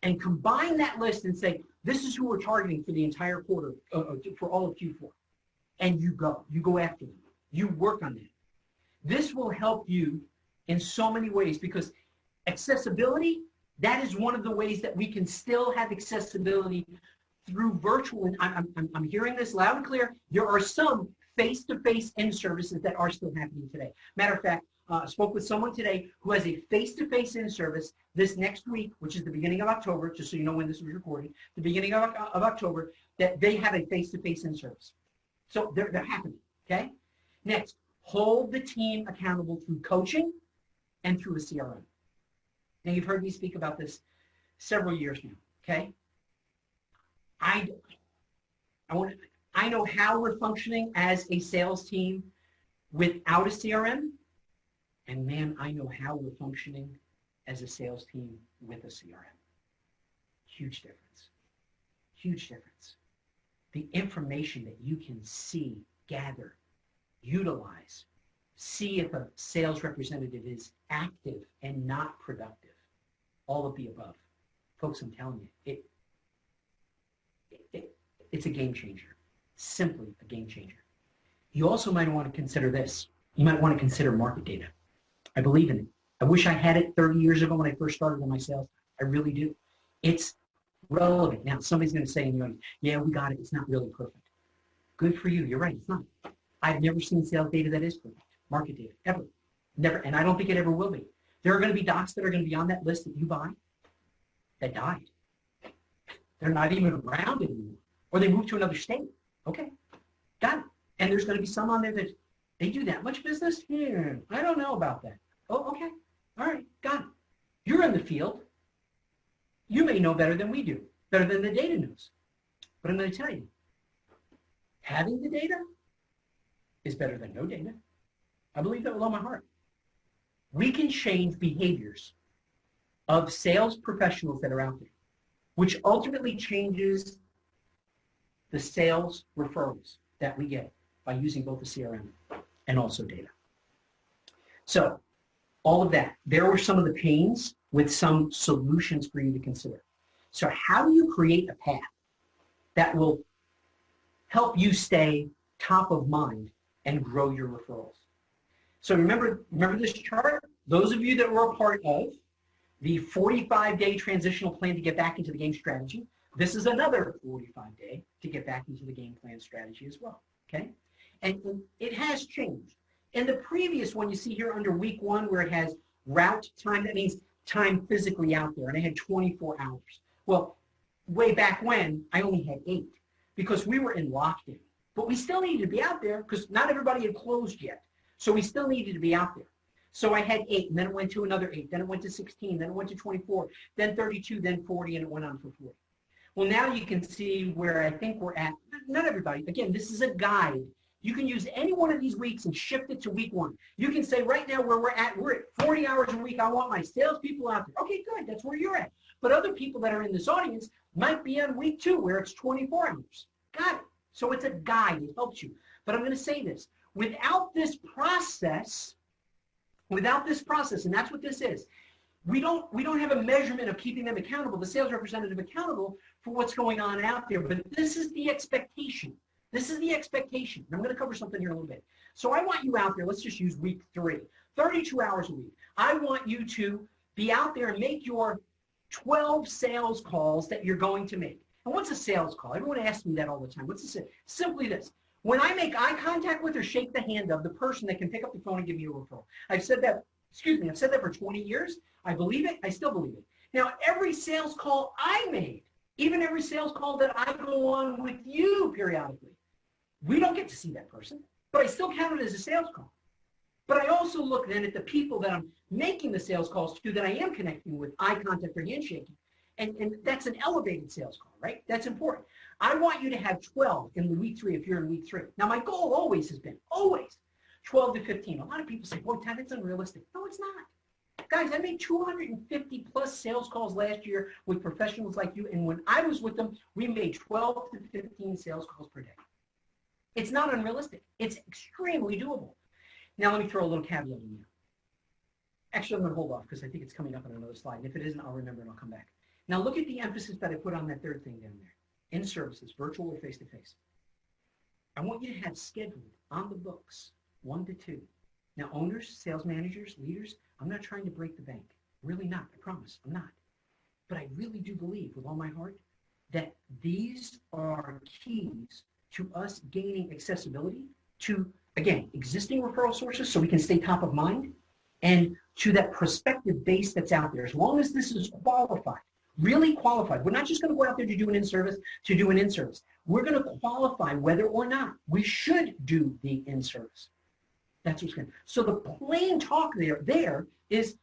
And combine that list and say, this is who we're targeting for the entire quarter, for all of Q4. And you go after them. You work on that. This will help you in so many ways because accessibility, that is one of the ways that we can still have accessibility through virtual. And I'm hearing this loud and clear. There are some face-to-face in-services that are still happening today. Matter of fact, I spoke with someone today who has a face-to-face in-service this next week, which is the beginning of October, just so you know when this was recorded, the beginning of October, that they have a face-to-face in-service. So they're happening, okay? Next, hold the team accountable through coaching and through a CRM. Now, you've heard me speak about this several years now, okay? I know how we're functioning as a sales team without a CRM, and man, I know how we're functioning as a sales team with a CRM. Huge difference. Huge difference. The information that you can see, gather, utilize, see if a sales representative is active and not productive. All of the above. Folks, I'm telling you, it's a game changer. Simply a game changer. You also might want to consider this. You might want to consider market data. I believe in it. I wish I had it 30 years ago when I first started on my sales. I really do. It's relevant. Now, somebody's going to say, yeah, we got it. It's not really perfect. Good for you. You're right. It's not. I've never seen sales data that is perfect. Market data, ever. Never. And I don't think it ever will be. There are going to be docs that are going to be on that list that you buy that died. They're not even around anymore. Or they moved to another state. Okay. Got it. And there's going to be some on there that they do that much business? Yeah, I don't know about that. Oh, okay. All right. Got it. You're in the field. You may know better than we do, better than the data knows. But I'm going to tell you, having the data is better than no data. I believe that with all my heart. We can change behaviors of sales professionals that are out there, which ultimately changes the sales referrals that we get by using both the CRM and also data. So all of that, there were some of the pains with some solutions for you to consider. So how do you create a path that will help you stay top of mind and grow your referrals? So remember this chart? Those of you that were a part of the 45-day transitional plan to get back into the game strategy, this is another 45-day to get back into the game plan strategy as well, okay? And it has changed. In the previous one, you see here under week 1 where it has route time, that means time physically out there, and I had 24 hours. Well, way back when, I only had 8 because we were in lockdown. But we still needed to be out there because not everybody had closed yet. So we still needed to be out there. So I had 8, and then it went to another 8, then it went to 16, then it went to 24, then 32, then 40, and it went on for 40. Well, now you can see where I think we're at. Not everybody. Again, this is a guide You can use any one of these weeks and shift it to week 1. You can say right now where we're at 40 hours a week. I want my salespeople out there. Okay, good. That's where you're at. But other people that are in this audience might be on week 2 where it's 24 hours. Got it. So it's a guide. It helps you. But I'm going to say this. Without this process, and that's what this is, we don't have a measurement of keeping them accountable, the sales representative accountable for what's going on out there. But this is the expectation. This is the expectation. And I'm going to cover something here in a little bit. So I want you out there. Let's just use week 3, 32 hours a week. I want you to be out there and make your 12 sales calls that you're going to make. And what's a sales call? Everyone asks me that all the time. What's a sales? Simply this. When I make eye contact with or shake the hand of the person that can pick up the phone and give me a referral. I've said that for 20 years. I believe it. I still believe it. Now, every sales call I made, even every sales call that I go on with you periodically, we don't get to see that person, but I still count it as a sales call. But I also look then at the people that I'm making the sales calls to that I am connecting with, eye contact or handshaking. And that's an elevated sales call, right? That's important. I want you to have 12 in week 3 if you're in week 3. Now, my goal always has been, 12 to 15. A lot of people say, boy, Ty, that's unrealistic. No, it's not. Guys, I made 250 plus sales calls last year with professionals like you. And when I was with them, we made 12 to 15 sales calls per day. It's not unrealistic. It's extremely doable. Now, let me throw a little caveat in here. Actually, I'm going to hold off because I think it's coming up on another slide. And if it isn't, I'll remember and I'll come back. Now, look at the emphasis that I put on that third thing down there. In services, virtual or face-to-face. I want you to have scheduled on the books 1 to 2. Now, owners, sales managers, leaders, I'm not trying to break the bank. Really not. I promise. I'm not. But I really do believe with all my heart that these are keys to us gaining accessibility to, again, existing referral sources so we can stay top of mind, and to that prospective base that's out there. As long as this is qualified, really qualified. We're not just going to go out there to do an in-service to do an in-service. We're going to qualify whether or not we should do the in-service. That's what's going to. So the plain talk there is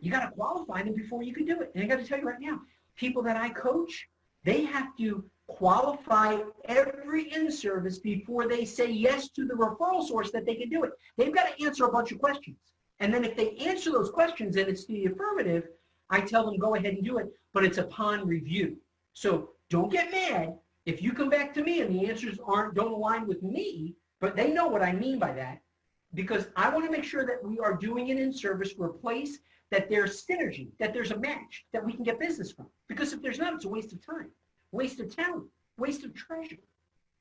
you got to qualify them before you can do it. And I got to tell you right now, people that I coach, they have to qualify every in-service before they say yes to the referral source that they can do it. They've got to answer a bunch of questions. And then if they answer those questions and it's the affirmative, I tell them go ahead and do it, but it's upon review. So don't get mad if you come back to me and the answers don't align with me, but they know what I mean by that, because I want to make sure that we are doing it in service for a place that there's synergy, that there's a match, that we can get business from. Because if there's not, it's a waste of time, waste of talent, waste of treasure.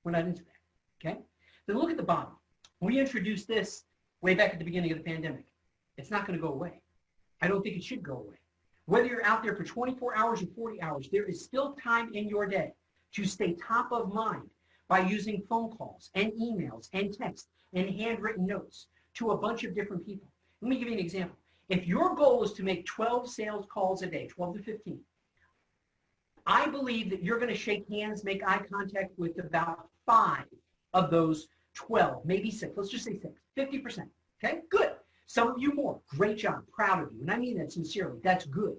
We're not into that, okay? Then look at the bottom. We introduced this way back at the beginning of the pandemic. It's not going to go away. I don't think it should go away. Whether you're out there for 24 hours or 40 hours, there is still time in your day to stay top of mind by using phone calls and emails and text and handwritten notes to a bunch of different people. Let me give you an example. If your goal is to make 12 sales calls a day, 12 to 15, I believe that you're going to shake hands, make eye contact with about 5 of those 12, maybe 6. Let's just say 6, 50%. Okay, good. Some of you more. Great job. Proud of you. And I mean that sincerely. That's good.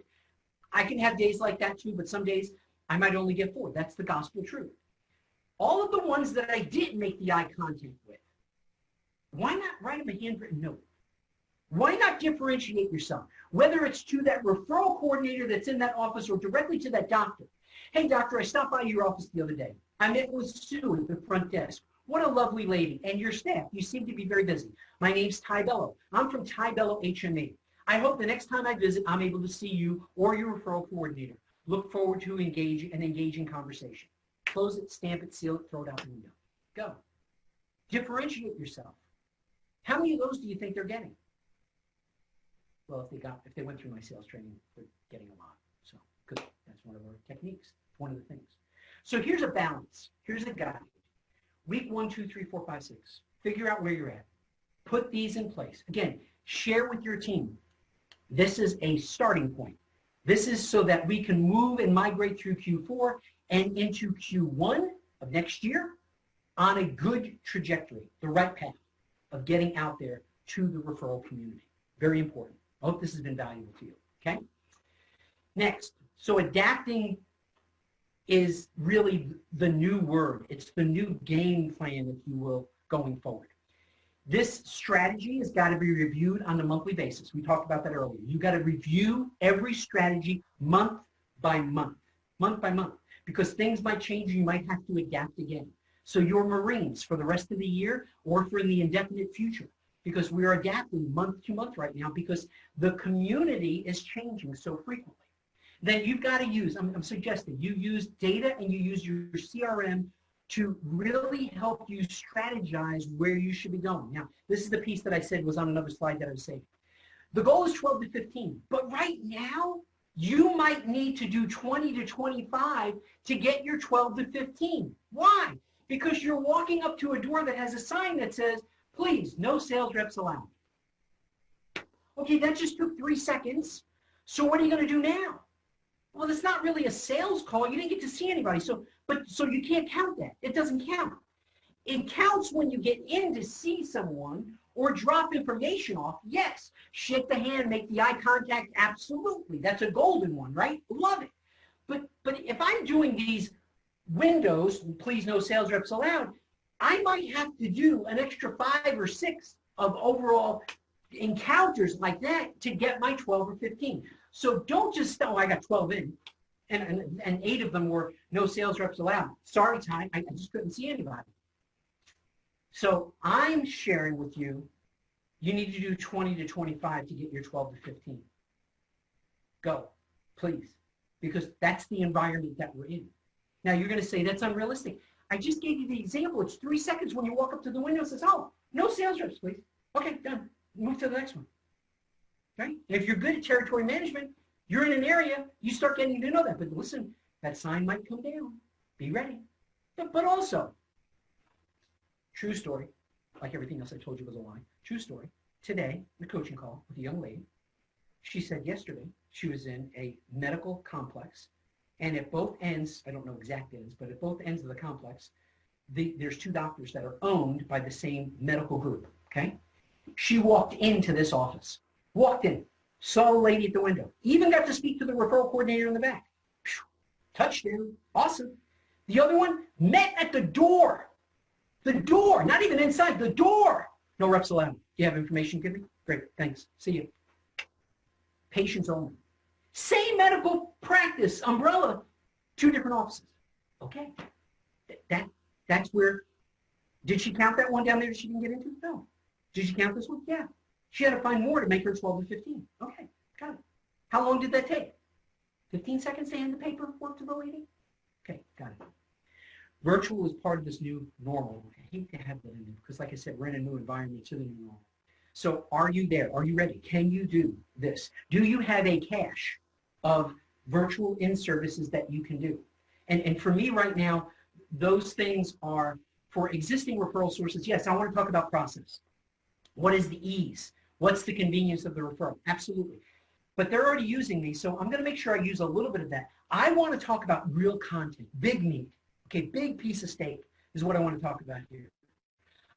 I can have days like that too, but some days I might only get 4. That's the gospel truth. All of the ones that I didn't make the eye contact with, why not write them a handwritten note? Why not differentiate yourself? Whether it's to that referral coordinator that's in that office or directly to that doctor. Hey, doctor, I stopped by your office the other day. I met with Sue at the front desk. What a lovely lady. And your staff, you seem to be very busy. My name's Ty Bello. I'm from Ty Bello HMA. I hope the next time I visit, I'm able to see you or your referral coordinator. Look forward to an engaging conversation. Close it, stamp it, seal it, throw it out the window. Go. Differentiate yourself. How many of those do you think they're getting? Well, if they went through my sales training, they're getting a lot. So good. That's one of our techniques. One of the things. So here's a balance. Here's a guide. Week 1, 2, 3, 4, 5, 6. Figure out where you're at. Put these in place. Again, share with your team. This is a starting point. This is so that we can move and migrate through Q4 and into Q1 of next year on a good trajectory, the right path of getting out there to the referral community. Very important. I hope this has been valuable to you, okay? Next, so adapting is really the new word. It's the new game plan, if you will, going forward. This strategy has got to be reviewed on a monthly basis. We talked about that earlier. You got to review every strategy month by month, because things might change and you might have to adapt again. So your Marines for the rest of the year or for the indefinite future, because we are adapting month to month right now because the community is changing so frequently. Then you've got to use, I'm suggesting you use data and you use your CRM to really help you strategize where you should be going. Now, this is the piece that I said was on another slide that I was saying. The goal is 12 to 15, but right now, you might need to do 20 to 25 to get your 12 to 15. Why? Because you're walking up to a door that has a sign that says, please, no sales reps allowed. Okay, that just took 3 seconds. So what are you going to do now? Well, it's not really a sales call. You didn't get to see anybody. So you can't count that. It doesn't count. It counts when you get in to see someone or drop information off. Yes. Shake the hand, make the eye contact. Absolutely. That's a golden one, right? Love it. But if I'm doing these windows, please no sales reps allowed, I might have to do an extra 5 or 6 of overall encounters like that to get my 12 or 15. So don't just, oh, I got 12 in, and 8 of them were no sales reps allowed. Sorry, Ty, I just couldn't see anybody. So I'm sharing with you, you need to do 20 to 25 to get your 12 to 15. Go, please, because that's the environment that we're in. Now you're going to say that's unrealistic. I just gave you the example. It's 3 seconds when you walk up to the window and says, oh, no sales reps, please. Okay, done. Move to the next one. Right? And if you're good at territory management, you're in an area, you start getting to know that. But listen, that sign might come down. Be ready. But also, true story, like everything else I told you was a lie. True story. Today, in a coaching call with a young lady, she said yesterday she was in a medical complex, and at both ends, I don't know exact ends, but at both ends of the complex, there's 2 doctors that are owned by the same medical group, okay? She walked into this office, walked in, saw a lady at the window, even got to speak to the referral coordinator in the back. Touchdown, awesome. The other one met at the door, not even inside, the door. No reps allowed. Do you have information, give me? Great, thanks, see you. Patients only. Same medical practice, umbrella, 2 different offices. Okay, that's where, did she count that one down there that she didn't get into? No. Did she count this one? Yeah. She had to find more to make her 12 to 15. Okay, got it. How long did that take? 15 seconds to hand the paperwork to the lady? Okay, got it. Virtual is part of this new normal. I hate to have that in there because, like I said, we're in a new environment to the new normal. So are you there? Are you ready? Can you do this? Do you have a cache of virtual in-services that you can do? And for me right now, those things are for existing referral sources. Yes, I want to talk about process. What is the ease? What's the convenience of the referral? Absolutely. But they're already using these, so I'm going to make sure I use a little bit of that. I want to talk about real content, big meat. Okay, big piece of steak is what I want to talk about here.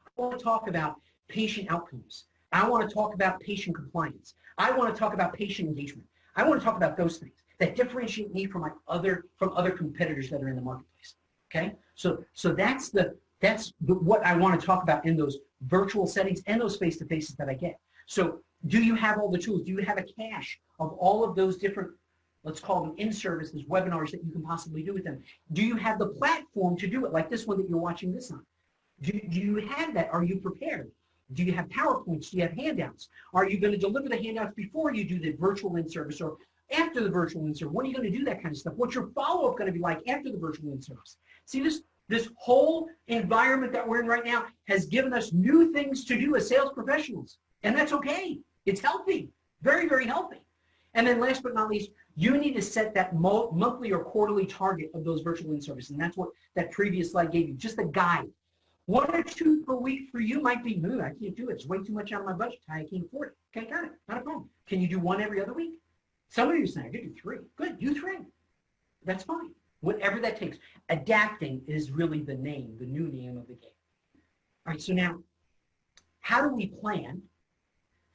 I want to talk about patient outcomes. I want to talk about patient compliance. I want to talk about patient engagement. I want to talk about those things that differentiate me from other competitors that are in the marketplace. Okay, so that's what I want to talk about in those virtual settings and those face-to-faces that I get. So do you have all the tools? Do you have a cache of all of those different, let's call them in-services, webinars that you can possibly do with them? Do you have the platform to do it, like this one that you're watching this on? Do you have that? Are you prepared? Do you have PowerPoints? Do you have handouts? Are you going to deliver the handouts before you do the virtual in-service or after the virtual in-service? When are you going to do that kind of stuff? What's your follow-up going to be like after the virtual in-service? See, this whole environment that we're in right now has given us new things to do as sales professionals. And that's okay. It's healthy, very, very healthy. And then last but not least, you need to set that monthly or quarterly target of those virtual in-services. And that's what that previous slide gave you, just a guide. 1 or 2 per week for you might be, I can't do it. It's way too much out of my budget. I can't afford it. Okay, got it. Not a problem. Can you do 1 every other week? Some of you are saying, I could do 3. Good, do 3. That's fine. Whatever that takes. Adapting is really the name, the new name of the game. All right, so now, how do we plan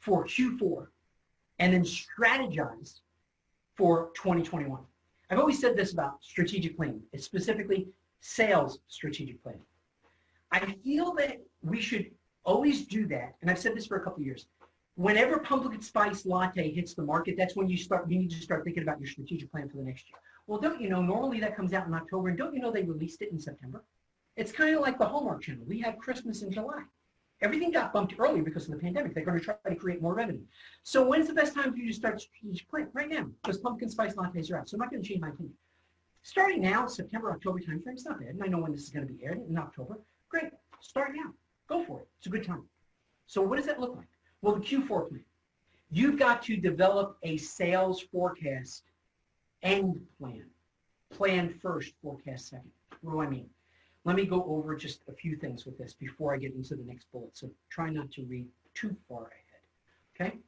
for Q4 and then strategize for 2021? I've always said this about strategic planning. It's specifically sales strategic planning. I feel that we should always do that, and I've said this for a couple of years. Whenever pumpkin spice latte hits the market, that's when you need to start thinking about your strategic plan for the next year. Well, don't you know, normally that comes out in October, and don't you know they released it in September? It's kind of like the Hallmark Channel. We have Christmas in July. Everything got bumped early because of the pandemic. They're going to try to create more revenue. So when's the best time for you to start strategic plan? Right now, because pumpkin spice lattes are out. So I'm not going to change my opinion. Starting now, September, October timeframe, it's not bad. And I know when this is going to be aired in October. Great. Start now. Go for it. It's a good time. So what does that look like? Well, the Q4 plan. You've got to develop a sales forecast end plan. Plan first, forecast second. What do I mean? Let me go over just a few things with this before I get into the next bullet. So try not to read too far ahead. Okay?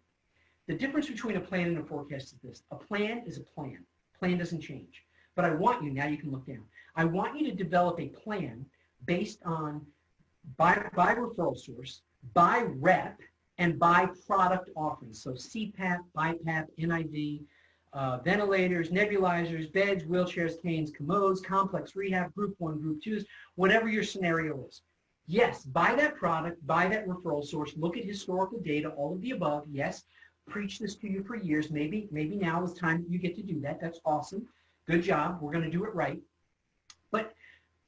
The difference between a plan and a forecast is this. A plan is a plan. Plan doesn't change. But I want you, now you can look down. I want you to develop a plan based on by referral source, by rep, and by product offerings. So CPAP, BiPAP, NIV, ventilators, nebulizers, beds, wheelchairs, canes, commodes, complex rehab, group 1, group 2s, whatever your scenario is. Yes, buy that product, buy that referral source, look at historical data, all of the above. Yes, preach this to you for years. Maybe now is time you get to do that. That's awesome. Good job. We're going to do it right.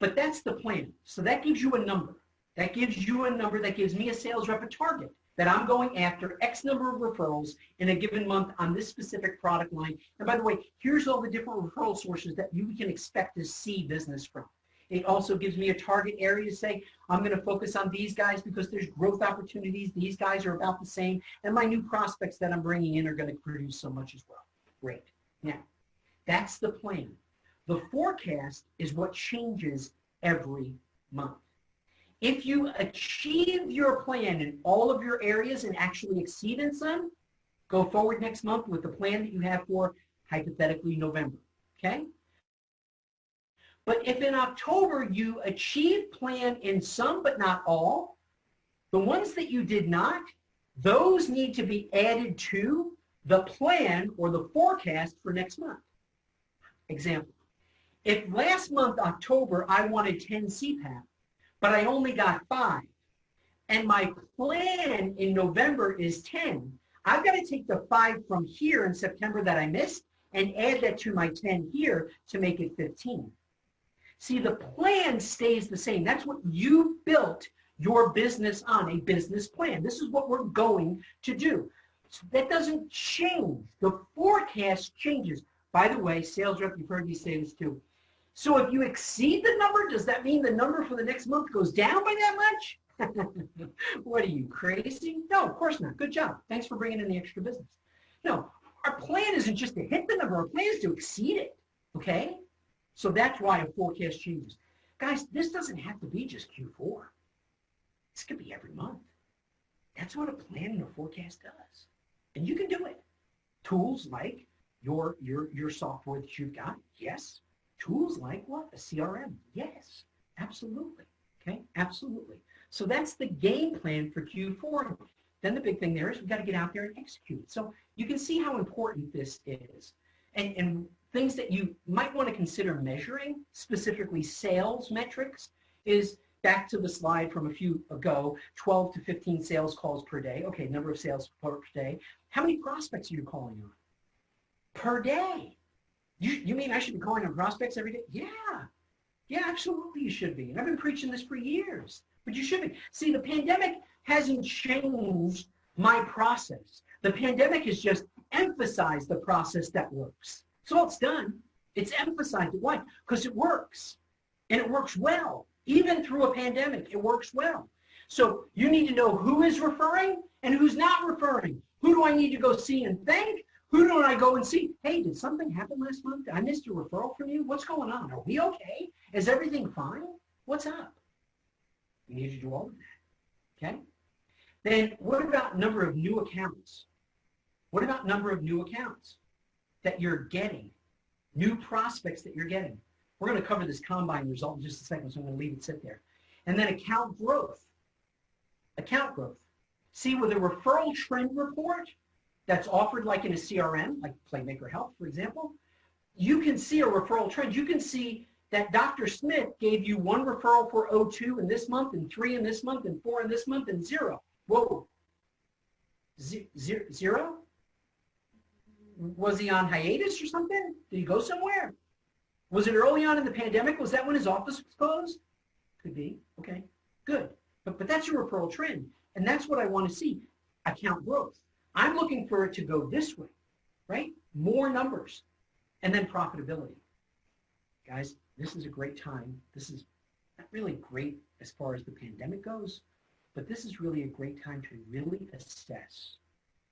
But that's the plan. So that gives you a number. That gives you a number that gives me a sales rep a target that I'm going after X number of referrals in a given month on this specific product line. And by the way, here's all the different referral sources that you can expect to see business from. It also gives me a target area to say, I'm going to focus on these guys because there's growth opportunities. These guys are about the same. And my new prospects that I'm bringing in are going to produce so much as well. Great. Now, that's the plan. The forecast is what changes every month. If you achieve your plan in all of your areas and actually exceed in some, go forward next month with the plan that you have for, hypothetically, November, okay? But if in October you achieve plan in some but not all, the ones that you did not, those need to be added to the plan or the forecast for next month. Example, if last month, October, I wanted 10 CPAP, but I only got 5, and my plan in November is 10, I've got to take the 5 from here in September that I missed and add that to my 10 here to make it 15. See, the plan stays the same. That's what you built your business on, a business plan. This is what we're going to do. So that doesn't change. The forecast changes. By the way, sales rep, you've heard me say this too. So if you exceed the number, does that mean the number for the next month goes down by that much? What are you, crazy? No, of course not. Good job. Thanks for bringing in the extra business. No, our plan isn't just to hit the number. Our plan is to exceed it, okay? So that's why a forecast changes. Guys, this doesn't have to be just Q4. This could be every month. That's what a plan and a forecast does. And you can do it. Tools like your software that you've got, yes. Tools like what? A CRM, yes, absolutely, okay, absolutely. So that's the game plan for Q4. Then the big thing there is we've got to get out there and execute. So you can see how important this is. And things that you might want to consider measuring, specifically sales metrics, is back to the slide from a few ago, 12 to 15 sales calls per day. Okay, number of sales per day. How many prospects are you calling on? Per day. You mean I should be calling on prospects every day? Yeah, absolutely you should be. And I've been preaching this for years, but you should be. See, the pandemic hasn't changed my process. The pandemic has just emphasized the process that works. So it's done. It's emphasized it. Why? Because it works. And it works well. Even through a pandemic, it works well. So you need to know who is referring and who's not referring. Who do I need to go see and thank? Who do I go and see? Hey, did something happen last month? I missed a referral from you. What's going on? Are we okay? Is everything fine? What's up? You need to do all of that, okay? Then what about number of new accounts? What about number of new accounts that you're getting? New prospects that you're getting? We're going to cover this combine result in just a second, so I'm going to leave it sit there. And then account growth. Account growth. See, with a referral trend report, that's offered like in a CRM, like Playmaker Health, for example, you can see a referral trend. You can see that Dr. Smith gave you 1 referral for O2 in this month, and 3 in this month, and 4 in this month, and 0. Whoa. 0? Was he on hiatus or something? Did he go somewhere? Was it early on in the pandemic? Was that when his office was closed? Could be. Okay, good. But that's your referral trend. And that's what I want to see, account growth. I'm looking for it to go this way, right? More numbers and then profitability. Guys, this is a great time. This is not really great as far as the pandemic goes, but this is really a great time to really assess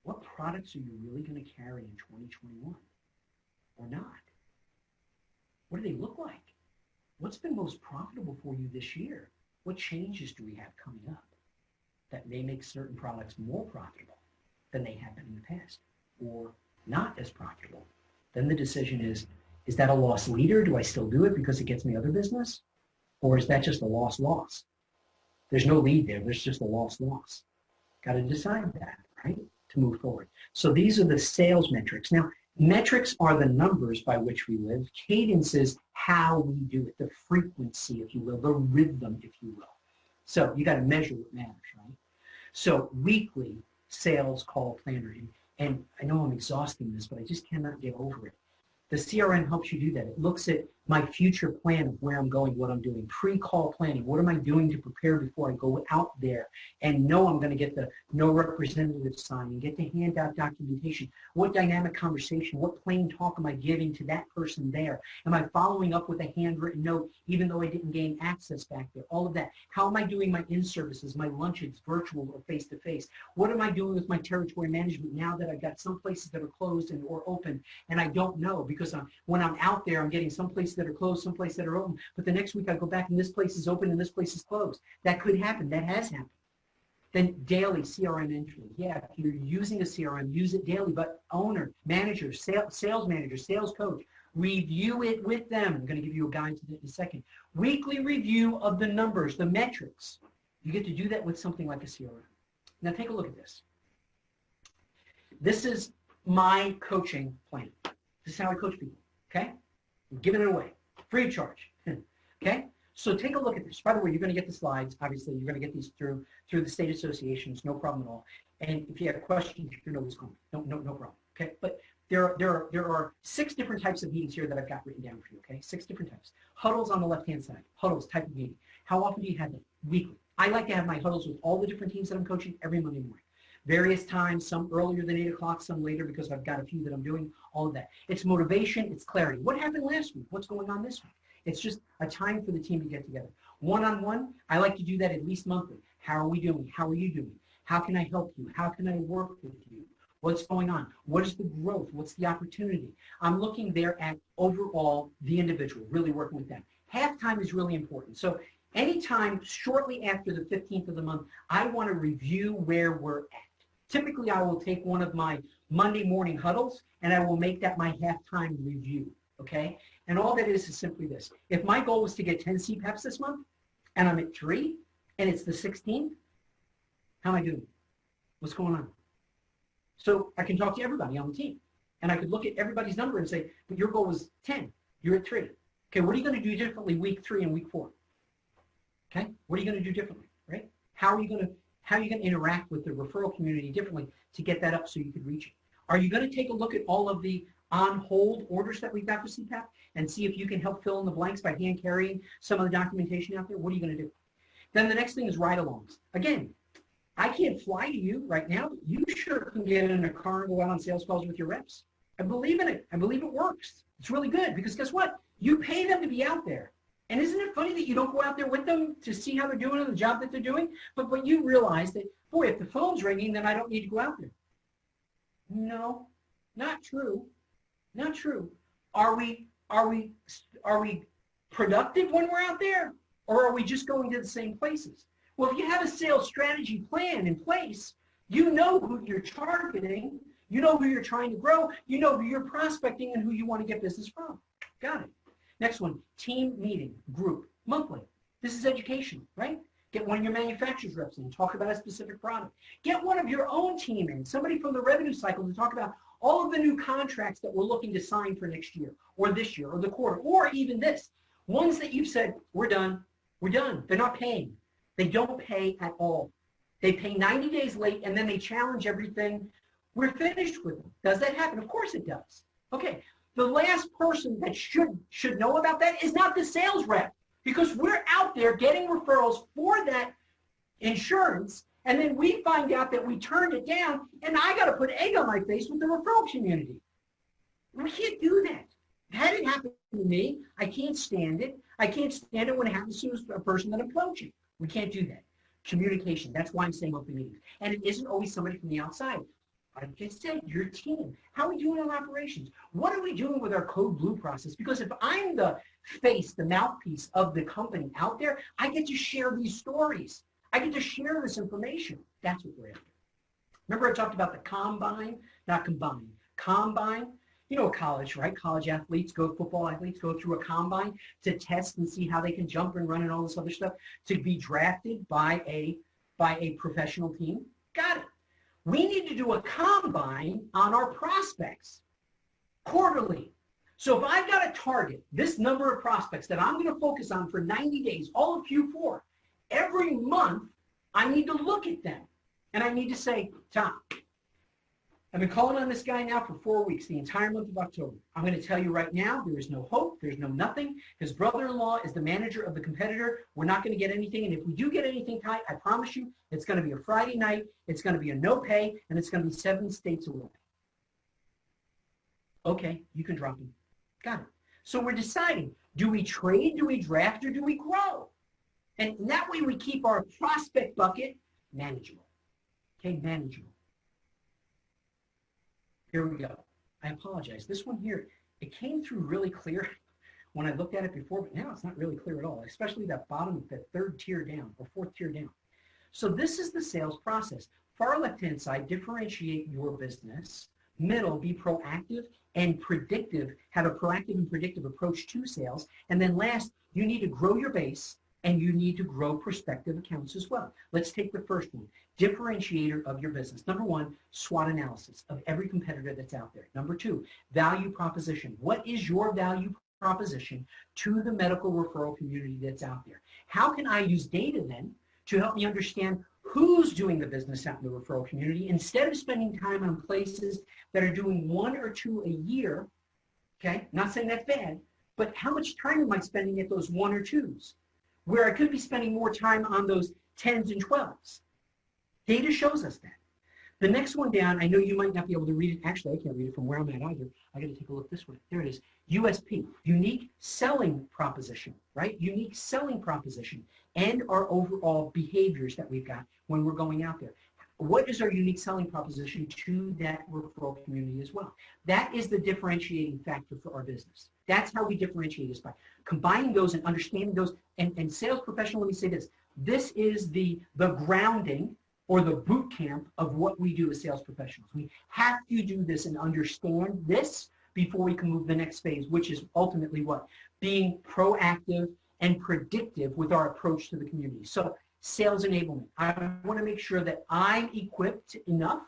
what products are you really going to carry in 2021 or not? What do they look like? What's been most profitable for you this year? What changes do we have coming up that may make certain products more profitable than they have been in the past or not as profitable? Then the decision is that a loss leader? Do I still do it because it gets me other business? Or is that just a loss? There's no lead there. There's just a loss. Got to decide that, right, to move forward. So these are the sales metrics. Now, metrics are the numbers by which we live. Cadence is how we do it, the frequency, if you will, the rhythm, if you will. So you got to measure what matters, right? So weekly sales call planner, and I know I'm exhausting this, but I just cannot get over it. The CRM helps you do that. It looks at my future plan of where I'm going, what I'm doing, pre-call planning. What am I doing to prepare before I go out there and know I'm going to get the no representative sign and get to hand out documentation? What dynamic conversation, what plain talk am I giving to that person there? Am I following up with a handwritten note even though I didn't gain access back there? All of that. How am I doing my in-services, my lunches, virtual or face-to-face? What am I doing with my territory management now that I've got some places that are closed and or open and I don't know? Because when I'm out there, I'm getting some places that are closed, some places that are open. But the next week I go back and this place is open and this place is closed. That could happen. That has happened. Then daily CRM entry. Yeah, if you're using a CRM, use it daily. But owner, manager, sales manager, sales coach, review it with them. I'm going to give you a guide to that in a second. Weekly review of the numbers, the metrics. You get to do that with something like a CRM. Now take a look at this. This is my coaching plan. This is how I coach people, okay? I'm giving it away, free of charge, okay? So take a look at this. By the way, you're going to get the slides. Obviously, you're going to get these through the state associations, no problem at all. And if you have questions, you know what's going on. No problem, okay? But there are 6 different types of meetings here that I've got written down for you, okay? 6 different types. Huddles on the left-hand side. Huddles, type of meeting. How often do you have them? Weekly. I like to have my huddles with all the different teams that I'm coaching every Monday morning. Various times, some earlier than 8 o'clock, some later because I've got a few that I'm doing, all of that. It's motivation, it's clarity. What happened last week? What's going on this week? It's just a time for the team to get together. One-on-one, I like to do that at least monthly. How are we doing? How are you doing? How can I help you? How can I work with you? What's going on? What is the growth? What's the opportunity? I'm looking there at overall the individual, really working with them. Halftime is really important. So anytime shortly after the 15th of the month, I want to review where we're at. Typically, I will take one of my Monday morning huddles and I will make that my halftime review, okay? And all that is simply this. If my goal was to get 10 CPAPs this month and I'm at 3 and it's the 16th, how am I doing? What's going on? So I can talk to everybody on the team and I could look at everybody's number and say, but your goal was 10, you're at 3. Okay, what are you going to do differently week 3 and week 4? Okay, what are you going to do differently, right? How are you going to interact with the referral community differently to get that up so you could reach it? Are you going to take a look at all of the on-hold orders that we've got for CPAP and see if you can help fill in the blanks by hand carrying some of the documentation out there? What are you going to do? Then the next thing is ride-alongs. Again, I can't fly to you right now, but you sure can get in a car and go out on sales calls with your reps. I believe in it. I believe it works. It's really good because guess what? You pay them to be out there. And isn't it funny that you don't go out there with them to see how they're doing in the job that they're doing? But you realize that, boy, if the phone's ringing, then I don't need to go out there. No, not true. Not true. Are we productive when we're out there? Or are we just going to the same places? Well, if you have a sales strategy plan in place, you know who you're targeting, you know who you're trying to grow, you know who you're prospecting and who you want to get business from. Got it. Next one, team meeting, group, monthly. This is education, right? Get one of your manufacturer's reps in and talk about a specific product. Get one of your own team in, somebody from the revenue cycle to talk about all of the new contracts that we're looking to sign for next year or this year or the quarter or even this. Ones that you've said, we're done, they're not paying. They don't pay at all. They pay 90 days late, and then they challenge everything. We're finished with them. Does that happen? Of course it does. Okay, the last person that should know about that is not the sales rep, because we're out there getting referrals for that insurance, and then we find out that we turned it down, and I got to put egg on my face with the referral community. We can't do that. That didn't happen to me. I can't stand it. I can't stand it when it happens to a person that I'm coaching. We can't do that. Communication. That's why I'm saying open meetings. And it isn't always somebody from the outside. Like I said, your team. How are we doing on operations? What are we doing with our code blue process? Because if I'm the face, the mouthpiece of the company out there, I get to share these stories. I get to share this information. That's what we're after. Remember I talked about the combine, not combine. Combine, you know, college, right? College athletes football athletes go through a combine to test and see how they can jump and run and all this other stuff to be drafted by a professional team. Got it. We need to do a combine on our prospects quarterly. So if I've got a target, this number of prospects that I'm going to focus on for 90 days, all of Q4, every month I need to look at them. And I need to say, Tom, I've been calling on this guy now for 4 weeks, the entire month of October. I'm going to tell you right now, there is no hope. There's no nothing. His brother-in-law is the manager of the competitor. We're not going to get anything. And if we do get anything, Ty, I promise you, it's going to be a Friday night. It's going to be a no pay, and it's going to be 7 states away. Okay, you can drop him. Got it. So we're deciding, do we trade, do we draft, or do we grow? And that way we keep our prospect bucket manageable. Okay, manageable. Here we go. I apologize. This one here, it came through really clear when I looked at it before, but now it's not really clear at all, especially that bottom, that third tier down or fourth tier down. So this is the sales process. Far left-hand side, differentiate your business. Middle, be proactive and predictive, have a proactive and predictive approach to sales. And then last, you need to grow your base and you need to grow prospective accounts as well. Let's take the first one, differentiator of your business. Number one, SWOT analysis of every competitor that's out there. Number two, value proposition. What is your value proposition to the medical referral community that's out there? How can I use data then to help me understand who's doing the business out in the referral community instead of spending time on places that are doing 1 or 2 a year, okay? Not saying that's bad, but how much time am I spending at those 1 or 2s? Where I could be spending more time on those 10s and 12s. Data shows us that. The next one down, I know you might not be able to read it. Actually, I can't read it from where I'm at either. I got to take a look this way. There it is. USP, unique selling proposition, right? Unique selling proposition and our overall behaviors that we've got when we're going out there. What is our unique selling proposition to that referral community as well? That is the differentiating factor for our business. That's how we differentiate is by combining those and understanding those. And sales professional, let me say this. This is the grounding or the boot camp of what we do as sales professionals. We have to do this and understand this before we can move the next phase, which is ultimately what? Being proactive and predictive with our approach to the community. So sales enablement. I want to make sure that I'm equipped enough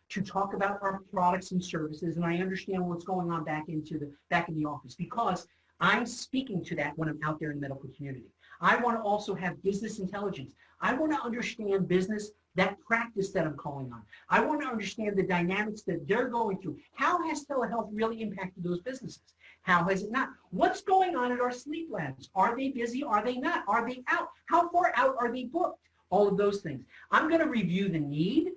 to talk about our products and services, and I understand what's going on back in the office, because I'm speaking to that when I'm out there in the medical community. I want to also have business intelligence. I want to understand business, that practice that I'm calling on. I want to understand the dynamics that they're going through. How has telehealth really impacted those businesses? How has it not? What's going on at our sleep labs? Are they busy? Are they not? Are they out? How far out are they booked? All of those things. I'm going to review the need.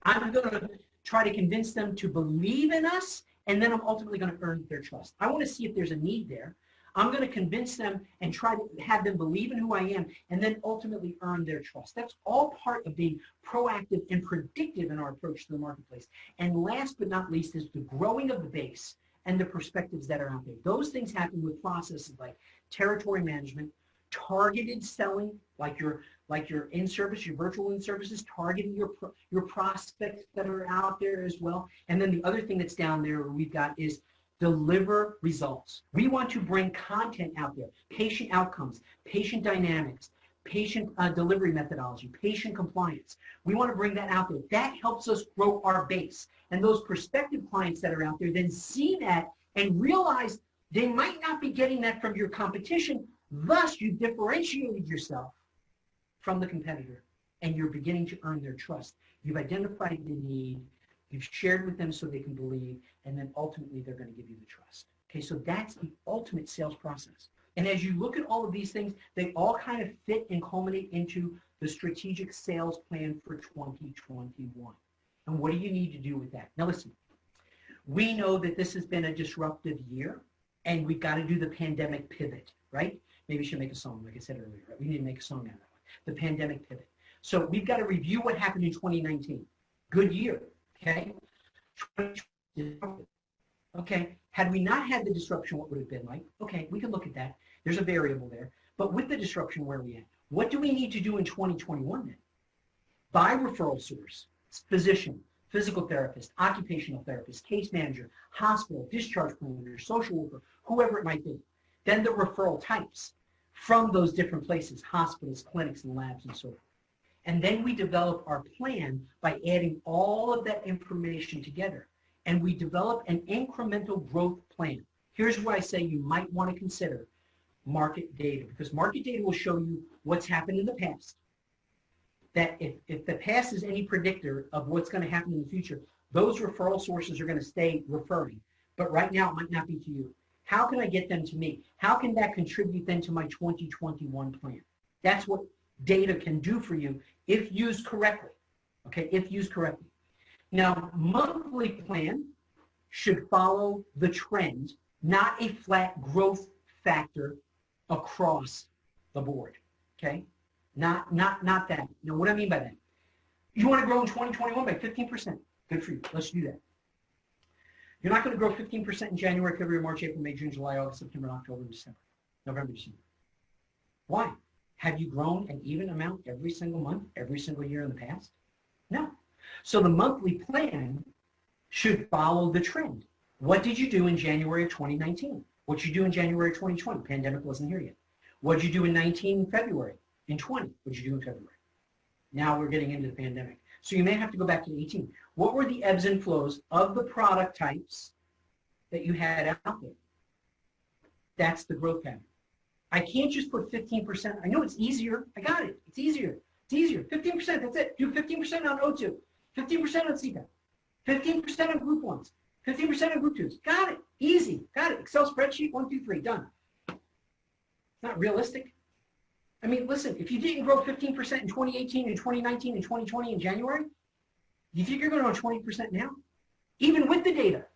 I'm going to try to convince them to believe in us, and then I'm ultimately going to earn their trust. I want to see if there's a need there. I'm going to convince them and try to have them believe in who I am, and then ultimately earn their trust. That's all part of being proactive and predictive in our approach to the marketplace. And last but not least is the growing of the base and the perspectives that are out there. Those things happen with processes like territory management, targeted selling, like your in-service, your virtual in-services, targeting your prospects that are out there as well. And then the other thing that's down there we've got is deliver results. We want to bring content out there, patient outcomes, patient dynamics, patient delivery methodology, patient compliance. We want to bring that out there. That helps us grow our base. And those prospective clients that are out there then see that and realize They might not be getting that from your competition. Thus, you differentiated yourself from the competitor, and you're beginning to earn their trust. You've identified the need, you've shared with them so they can believe, and then ultimately they're going to give you the trust. Okay, so that's the ultimate sales process. And as you look at all of these things, they all kind of fit and culminate into the strategic sales plan for 2021. And what do you need to do with that? Now listen, we know that this has been a disruptive year, and we've got to do the pandemic pivot, right? Maybe we should make a song, like I said earlier. Right? We need to make a song out of that one. The pandemic pivot. So we've got to review what happened in 2019. Good year, okay? Okay, had we not had the disruption, what would it have been like? Okay, we can look at that. There's a variable there. But with the disruption, where are we at? What do we need to do in 2021 then? By referral source, physician, physical therapist, occupational therapist, case manager, hospital, discharge planner, social worker, whoever it might be. Then the referral types from those different places, hospitals, clinics, and labs, and so forth. And then we develop our plan by adding all of that information together. And we develop an incremental growth plan. Here's why I say you might want to consider market data, because market data will show you what's happened in the past. That if the past is any predictor of what's going to happen in the future, those referral sources are going to stay referring. But right now, it might not be to you. How can I get them to me? How can that contribute then to my 2021 plan? That's what data can do for you if used correctly. Okay, if used correctly. Now, monthly plan should follow the trend, not a flat growth factor across the board. Okay, not that. Now, what do I mean by that? You want to grow in 2021 by 15%. Good for you. Let's do that. You're not going to grow 15% in January, February, March, April, May, June, July, August, September, October, December, November, December. Why? Have you grown an even amount every single month, every single year in the past? No. So the monthly plan should follow the trend. What did you do in January of 2019? What did you do in January of 2020? Pandemic wasn't here yet. What did you do in 19 February? In 20? What did you do in February? Now we're getting into the pandemic. So you may have to go back to 18. What were the ebbs and flows of the product types that you had out there? That's the growth pattern. I can't just put 15%. I know it's easier. I got it. It's easier. It's easier. 15%, that's it. Do 15% on O2. 15% on CPAP. 15% on group ones. 15% on group twos. Got it. Easy. Got it. Excel spreadsheet, 1, 2, 3, done. It's not realistic. I mean, listen, if you didn't grow 15% in 2018 and 2019 and 2020 in January, you think you're going to grow 20% now? Even with the data,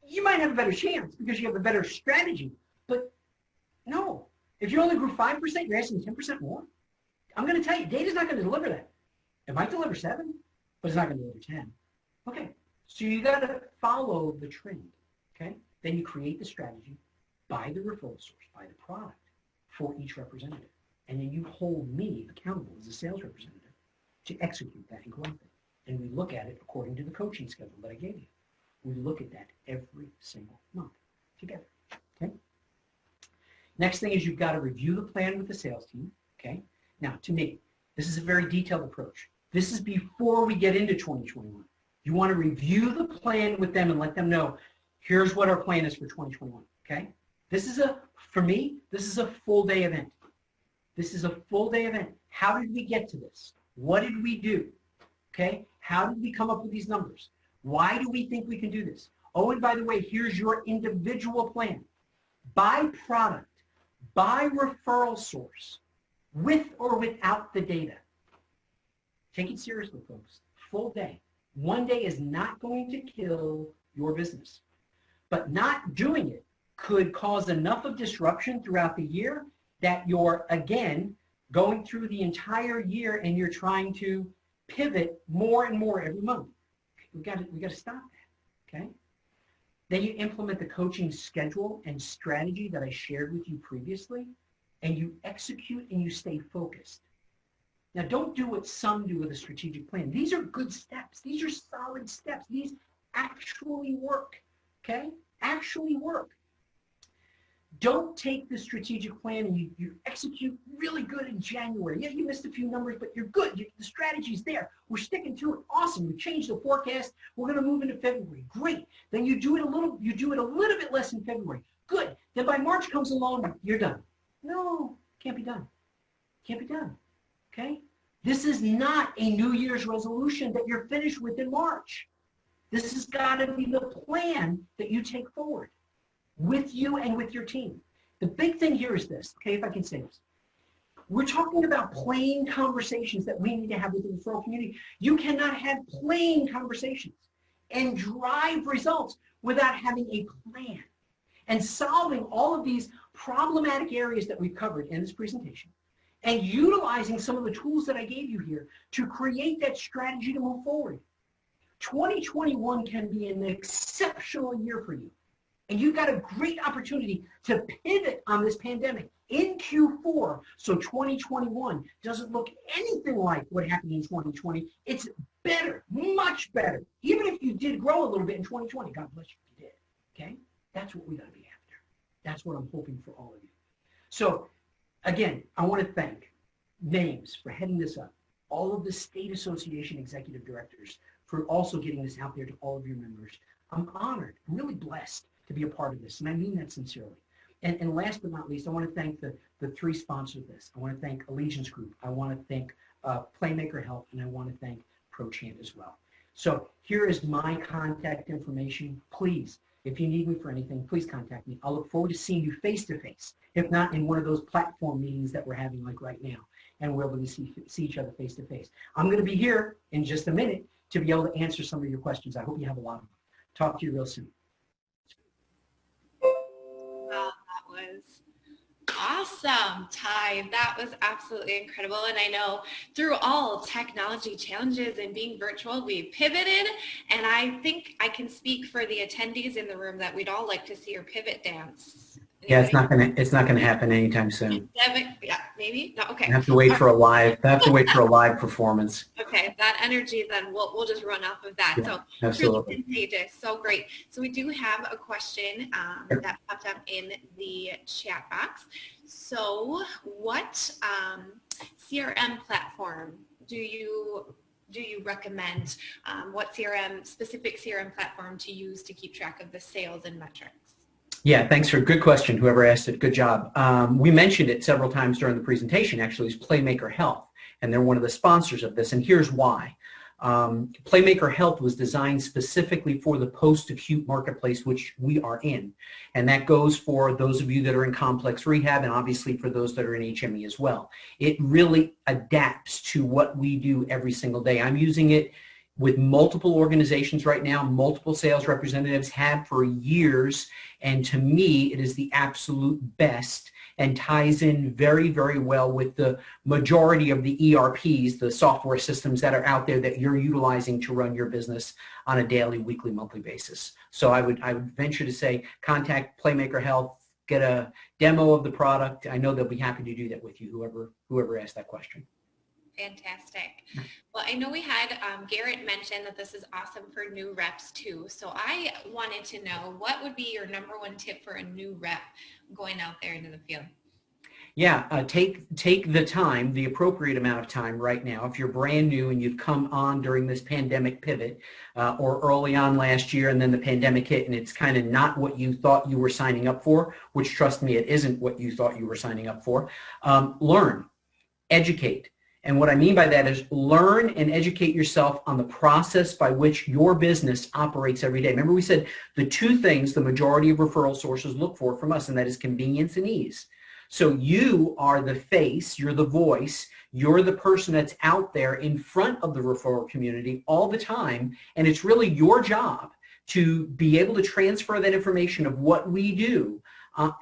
you might have a better chance because you have a better strategy. But no, if you only grew 5%, you're asking 10% more. I'm going to tell you, data's not going to deliver that. It might deliver 7, but it's not going to deliver 10. Okay, so you got to follow the trend. Okay, then you create the strategy by the referral source, by the product for each representative. And then you hold me accountable as a sales representative to execute that and grow it. And we look at it according to the coaching schedule that I gave you. We look at that every single month together. Okay. Next thing is you've got to review the plan with the sales team. Okay. Now, to me, this is a very detailed approach. This is before we get into 2021. You want to review the plan with them and let them know, here's what our plan is for 2021. Okay. This is for me, this is a full day event. This is a full day event. How did we get to this? What did we do? Okay, how did we come up with these numbers? Why do we think we can do this? Oh, and by the way, here's your individual plan. By product, by referral source, with or without the data. Take it seriously, folks. Full day. One day is not going to kill your business. But not doing it could cause enough of disruption throughout the year that you're, again, going through the entire year and you're trying to pivot more and more every month. We got to stop that, okay? Then you implement the coaching schedule and strategy that I shared with you previously, and you execute and you stay focused. Now, don't do what some do with a strategic plan. These are good steps. These are solid steps. These actually work, okay? Actually work. Don't take the strategic plan and you execute really good in January. Yeah, you missed a few numbers, but you're good. The strategy's there. We're sticking to it. Awesome. We changed the forecast. We're going to move into February. Great. Then you do it a little bit less in February. Good. Then by March comes along, you're done. No, can't be done. Can't be done. Okay? This is not a New Year's resolution that you're finished with in March. This has got to be the plan that you take forward with you and with your team. The big thing here is this, okay, if I can say this. We're talking about plain conversations that we need to have with the referral community. You cannot have plain conversations and drive results without having a plan and solving all of these problematic areas that we've covered in this presentation and utilizing some of the tools that I gave you here to create that strategy to move forward. 2021 can be an exceptional year for you. And you've got a great opportunity to pivot on this pandemic in Q4 so 2021 doesn't look anything like what happened in 2020. It's better, much better. Even if you did grow a little bit in 2020, God bless you if you did, okay? That's what we got to be after. That's what I'm hoping for all of you. So again, I want to thank MAMES for heading this up, all of the state association executive directors for also getting this out there to all of your members. I'm honored, I'm really blessed to be a part of this, and I mean that sincerely. And last but not least, I want to thank the three sponsors of this. I want to thank Allegiance Group, I want to thank Playmaker Health, and I want to thank ProChamp as well. So here is my contact information. Please, if you need me for anything, please contact me. I'll look forward to seeing you face to face, if not in one of those platform meetings that we're having like right now, and we're able to see each other face to face. I'm going to be here in just a minute to be able to answer some of your questions. I hope you have a lot of them. Talk to you real soon. Wow, that was awesome, Ty. That was absolutely incredible. And I know through all technology challenges and being virtual, we pivoted. And I think I can speak for the attendees in the room that we'd all like to see your pivot dance. Yeah, it's not gonna happen anytime soon. Yeah, maybe. No, okay. I have to wait for a live performance. Okay, that energy, then we'll just run off of that. Yeah, so absolutely. Truly contagious. So great. So we do have a question that popped up in the chat box. So what CRM platform do you recommend? What specific CRM platform to use to keep track of the sales and metrics? Yeah, thanks for a good question. Whoever asked it, good job. We mentioned it several times during the presentation, actually, is Playmaker Health, and they're one of the sponsors of this, and here's why. Playmaker Health was designed specifically for the post-acute marketplace, which we are in, and that goes for those of you that are in complex rehab and obviously for those that are in HME as well. It really adapts to what we do every single day. I'm using it with multiple organizations right now, multiple sales representatives have for years, and to me, it is the absolute best and ties in very, very well with the majority of the ERPs, the software systems that are out there that you're utilizing to run your business on a daily, weekly, monthly basis. So I would venture to say contact Playmaker Health, get a demo of the product. I know they'll be happy to do that with you, whoever asked that question. Fantastic. Well, I know we had Garrett mention that this is awesome for new reps too. So I wanted to know, what would be your #1 tip for a new rep going out there into the field? Yeah, take the time, the appropriate amount of time right now. If you're brand new and you've come on during this pandemic pivot or early on last year and then the pandemic hit and it's kind of not what you thought you were signing up for, which trust me, it isn't what you thought you were signing up for, learn, educate. And what I mean by that is learn and educate yourself on the process by which your business operates every day. Remember we said the two things the majority of referral sources look for from us, and that is convenience and ease. So you are the face, you're the voice, you're the person that's out there in front of the referral community all the time, and it's really your job to be able to transfer that information of what we do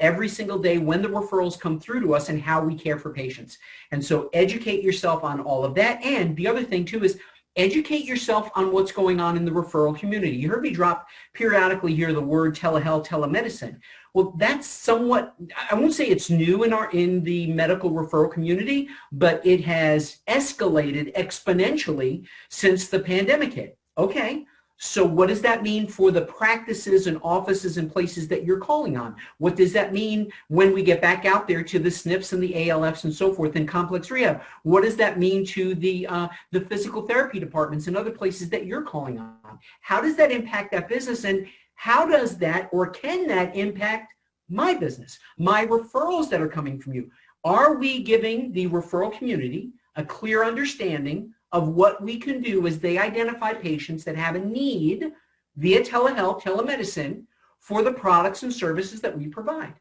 every single day when the referrals come through to us and how we care for patients. And so educate yourself on all of that. And the other thing too is educate yourself on what's going on in the referral community. You heard me drop periodically here the word telehealth, telemedicine. Well, that's somewhat, I won't say it's new in the medical referral community, but it has escalated exponentially since the pandemic hit. Okay. So what does that mean for the practices and offices and places that you're calling on? What does that mean when we get back out there to the SNFs and the ALFs and so forth in complex rehab? What does that mean to the physical therapy departments and other places that you're calling on? How does that impact that business, and how does that or can that impact my business, my referrals that are coming from you? Are we giving the referral community a clear understanding of what we can do as they identify patients that have a need via telehealth, telemedicine, for the products and services that we provide?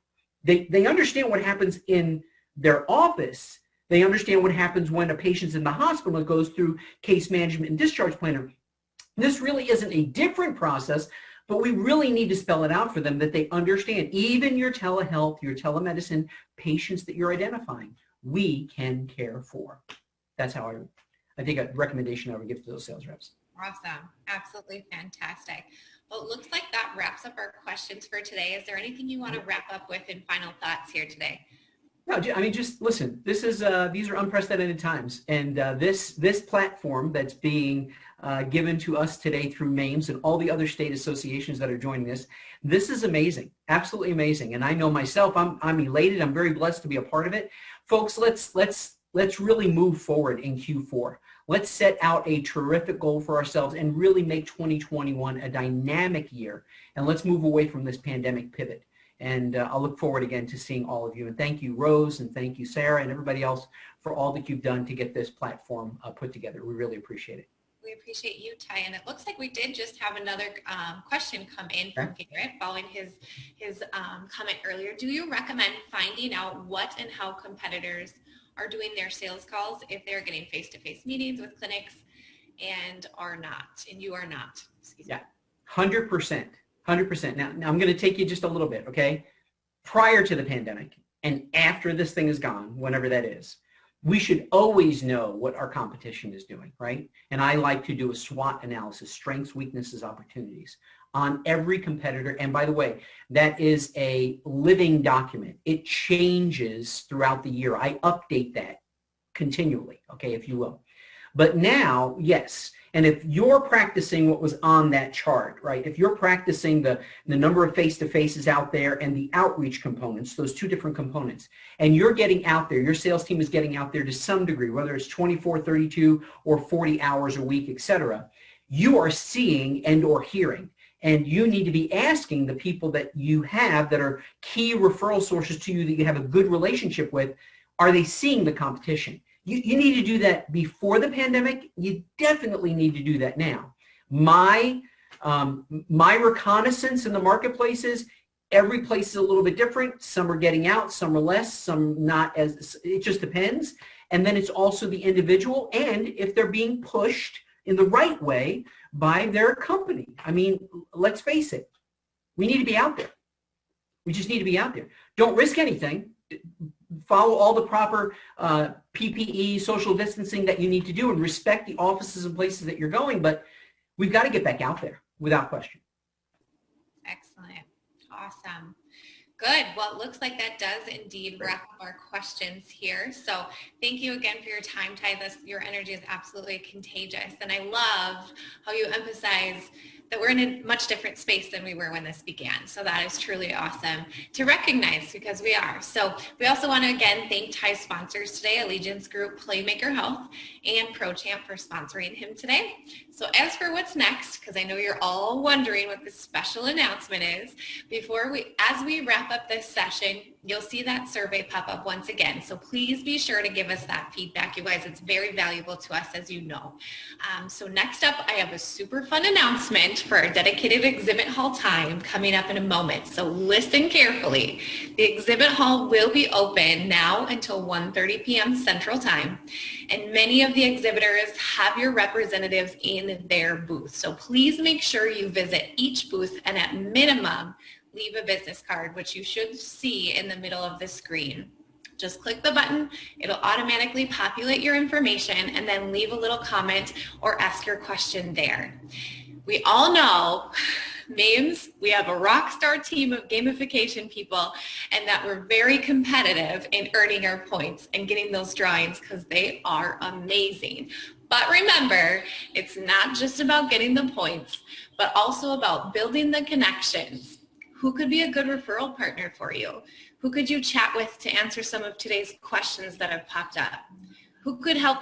They understand what happens in their office. They understand what happens when a patient's in the hospital and goes through case management and discharge planner. This really isn't a different process, but we really need to spell it out for them that they understand. Even your telehealth, your telemedicine patients that you're identifying, we can care for. That's how I think a recommendation I would give to those sales reps. Awesome. Absolutely fantastic. Well, it looks like that wraps up our questions for today. Is there anything you want to wrap up with in final thoughts here today? No, I mean, just listen, these are unprecedented times, and this platform that's being given to us today through MAMES and all the other state associations that are joining us, this is amazing, absolutely amazing. And I know myself, I'm elated. I'm very blessed to be a part of it. Folks, let's really move forward in Q4. Let's set out a terrific goal for ourselves and really make 2021 a dynamic year. And let's move away from this pandemic pivot. And I'll look forward again to seeing all of you. And thank you, Rose, and thank you, Sarah, and everybody else for all that you've done to get this platform put together. We really appreciate it. We appreciate you, Ty. And it looks like we did just have another question come in from Garrett following his comment earlier. Do you recommend finding out what and how competitors are doing their sales calls if they're getting face-to-face meetings with clinics and are not, and you are not? Excuse me. 100%. 100%. Now I'm going to take you just a little bit, okay? Prior to the pandemic and after this thing is gone, whenever that is, we should always know what our competition is doing, right? And I like to do a SWOT analysis, strengths, weaknesses, opportunities, on every competitor. And by the way, that is a living document. It changes throughout the year. I update that continually, okay, if you will. But now, yes, and if you're practicing what was on that chart, right, if you're practicing the number of face-to-faces out there and the outreach components, those two different components, and you're getting out there, your sales team is getting out there to some degree, whether it's 24, 32, or 40 hours a week, etc., you are seeing and or hearing. And you need to be asking the people that you have that are key referral sources to you that you have a good relationship with, are they seeing the competition? You need to do that before the pandemic. You definitely need to do that now. My reconnaissance in the marketplace is every place is a little bit different. Some are getting out, some are less, some not as, it just depends. And then it's also the individual and if they're being pushed in the right way by their company. I mean, let's face it, we need to be out there. We just need to be out there. Don't risk anything. Follow all the proper PPE, social distancing that you need to do and respect the offices and places that you're going, but we've got to get back out there without question. Excellent. Awesome. Good. Well, it looks like that does indeed wrap up our questions here. So thank you again for your time, Ty. Your energy is absolutely contagious. And I love how you emphasize that we're in a much different space than we were when this began. So that is truly awesome to recognize because we are. So we also want to again thank Ty's sponsors today, Allegiance Group, Playmaker Health, and ProChamp for sponsoring him today. So as for what's next, because I know you're all wondering what this special announcement is, as we wrap up this session, you'll see that survey pop up once again. So please be sure to give us that feedback, you guys. It's very valuable to us, as you know. So next up, I have a super fun announcement for our dedicated exhibit hall time coming up in a moment. So listen carefully. The exhibit hall will be open now until 1:30 p.m. Central Time. And many of the exhibitors have your representatives in their booth. So please make sure you visit each booth and at minimum, leave a business card, which you should see in the middle of the screen. Just click the button, it'll automatically populate your information and then leave a little comment or ask your question there. We all know, MAMES, we have a rock star team of gamification people and that we're very competitive in earning our points and getting those drawings because they are amazing. But remember, it's not just about getting the points, but also about building the connections. Who could be a good referral partner for you? Who could you chat with to answer some of today's questions that have popped up? who could help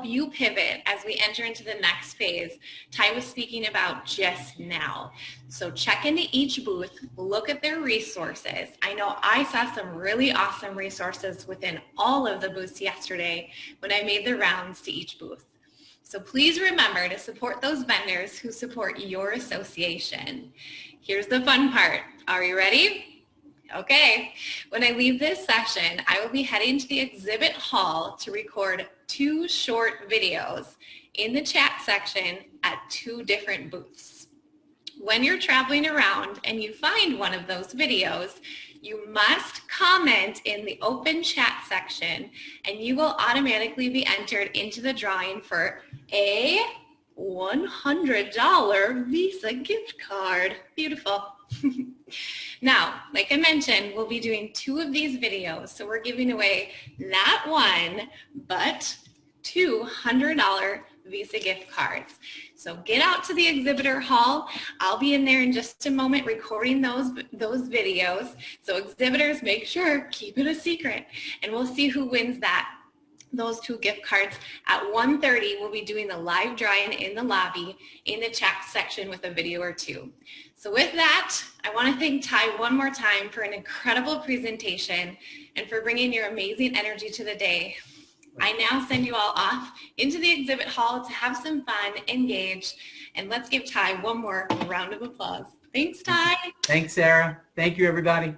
you pivot as we enter into the next phase Ty was speaking about just now. So check into each booth, look at their resources. I know I saw some really awesome resources within all of the booths yesterday when I made the rounds to each booth. So please remember to support those vendors who support your association. Here's the fun part. Are you ready? Okay, when I leave this session, I will be heading to the exhibit hall to record 2 short videos in the chat section at 2 different booths. When you're traveling around and you find one of those videos, you must comment in the open chat section and you will automatically be entered into the drawing for a $100 Visa gift card. Beautiful. Now, like I mentioned, we'll be doing 2 of these videos. So we're giving away not 1, but 2 $100 Visa gift cards. So get out to the exhibitor hall. I'll be in there in just a moment recording those videos. So exhibitors, make sure, keep it a secret. And we'll see who wins those 2 gift cards. At 1:30, we'll be doing the live drawing in the lobby in the chat section with a video or 2. So with that, I want to thank Ty one more time for an incredible presentation and for bringing your amazing energy to the day. I now send you all off into the exhibit hall to have some fun, engage, and let's give Ty one more round of applause. Thanks, Ty. Thanks, Sarah. Thank you, everybody.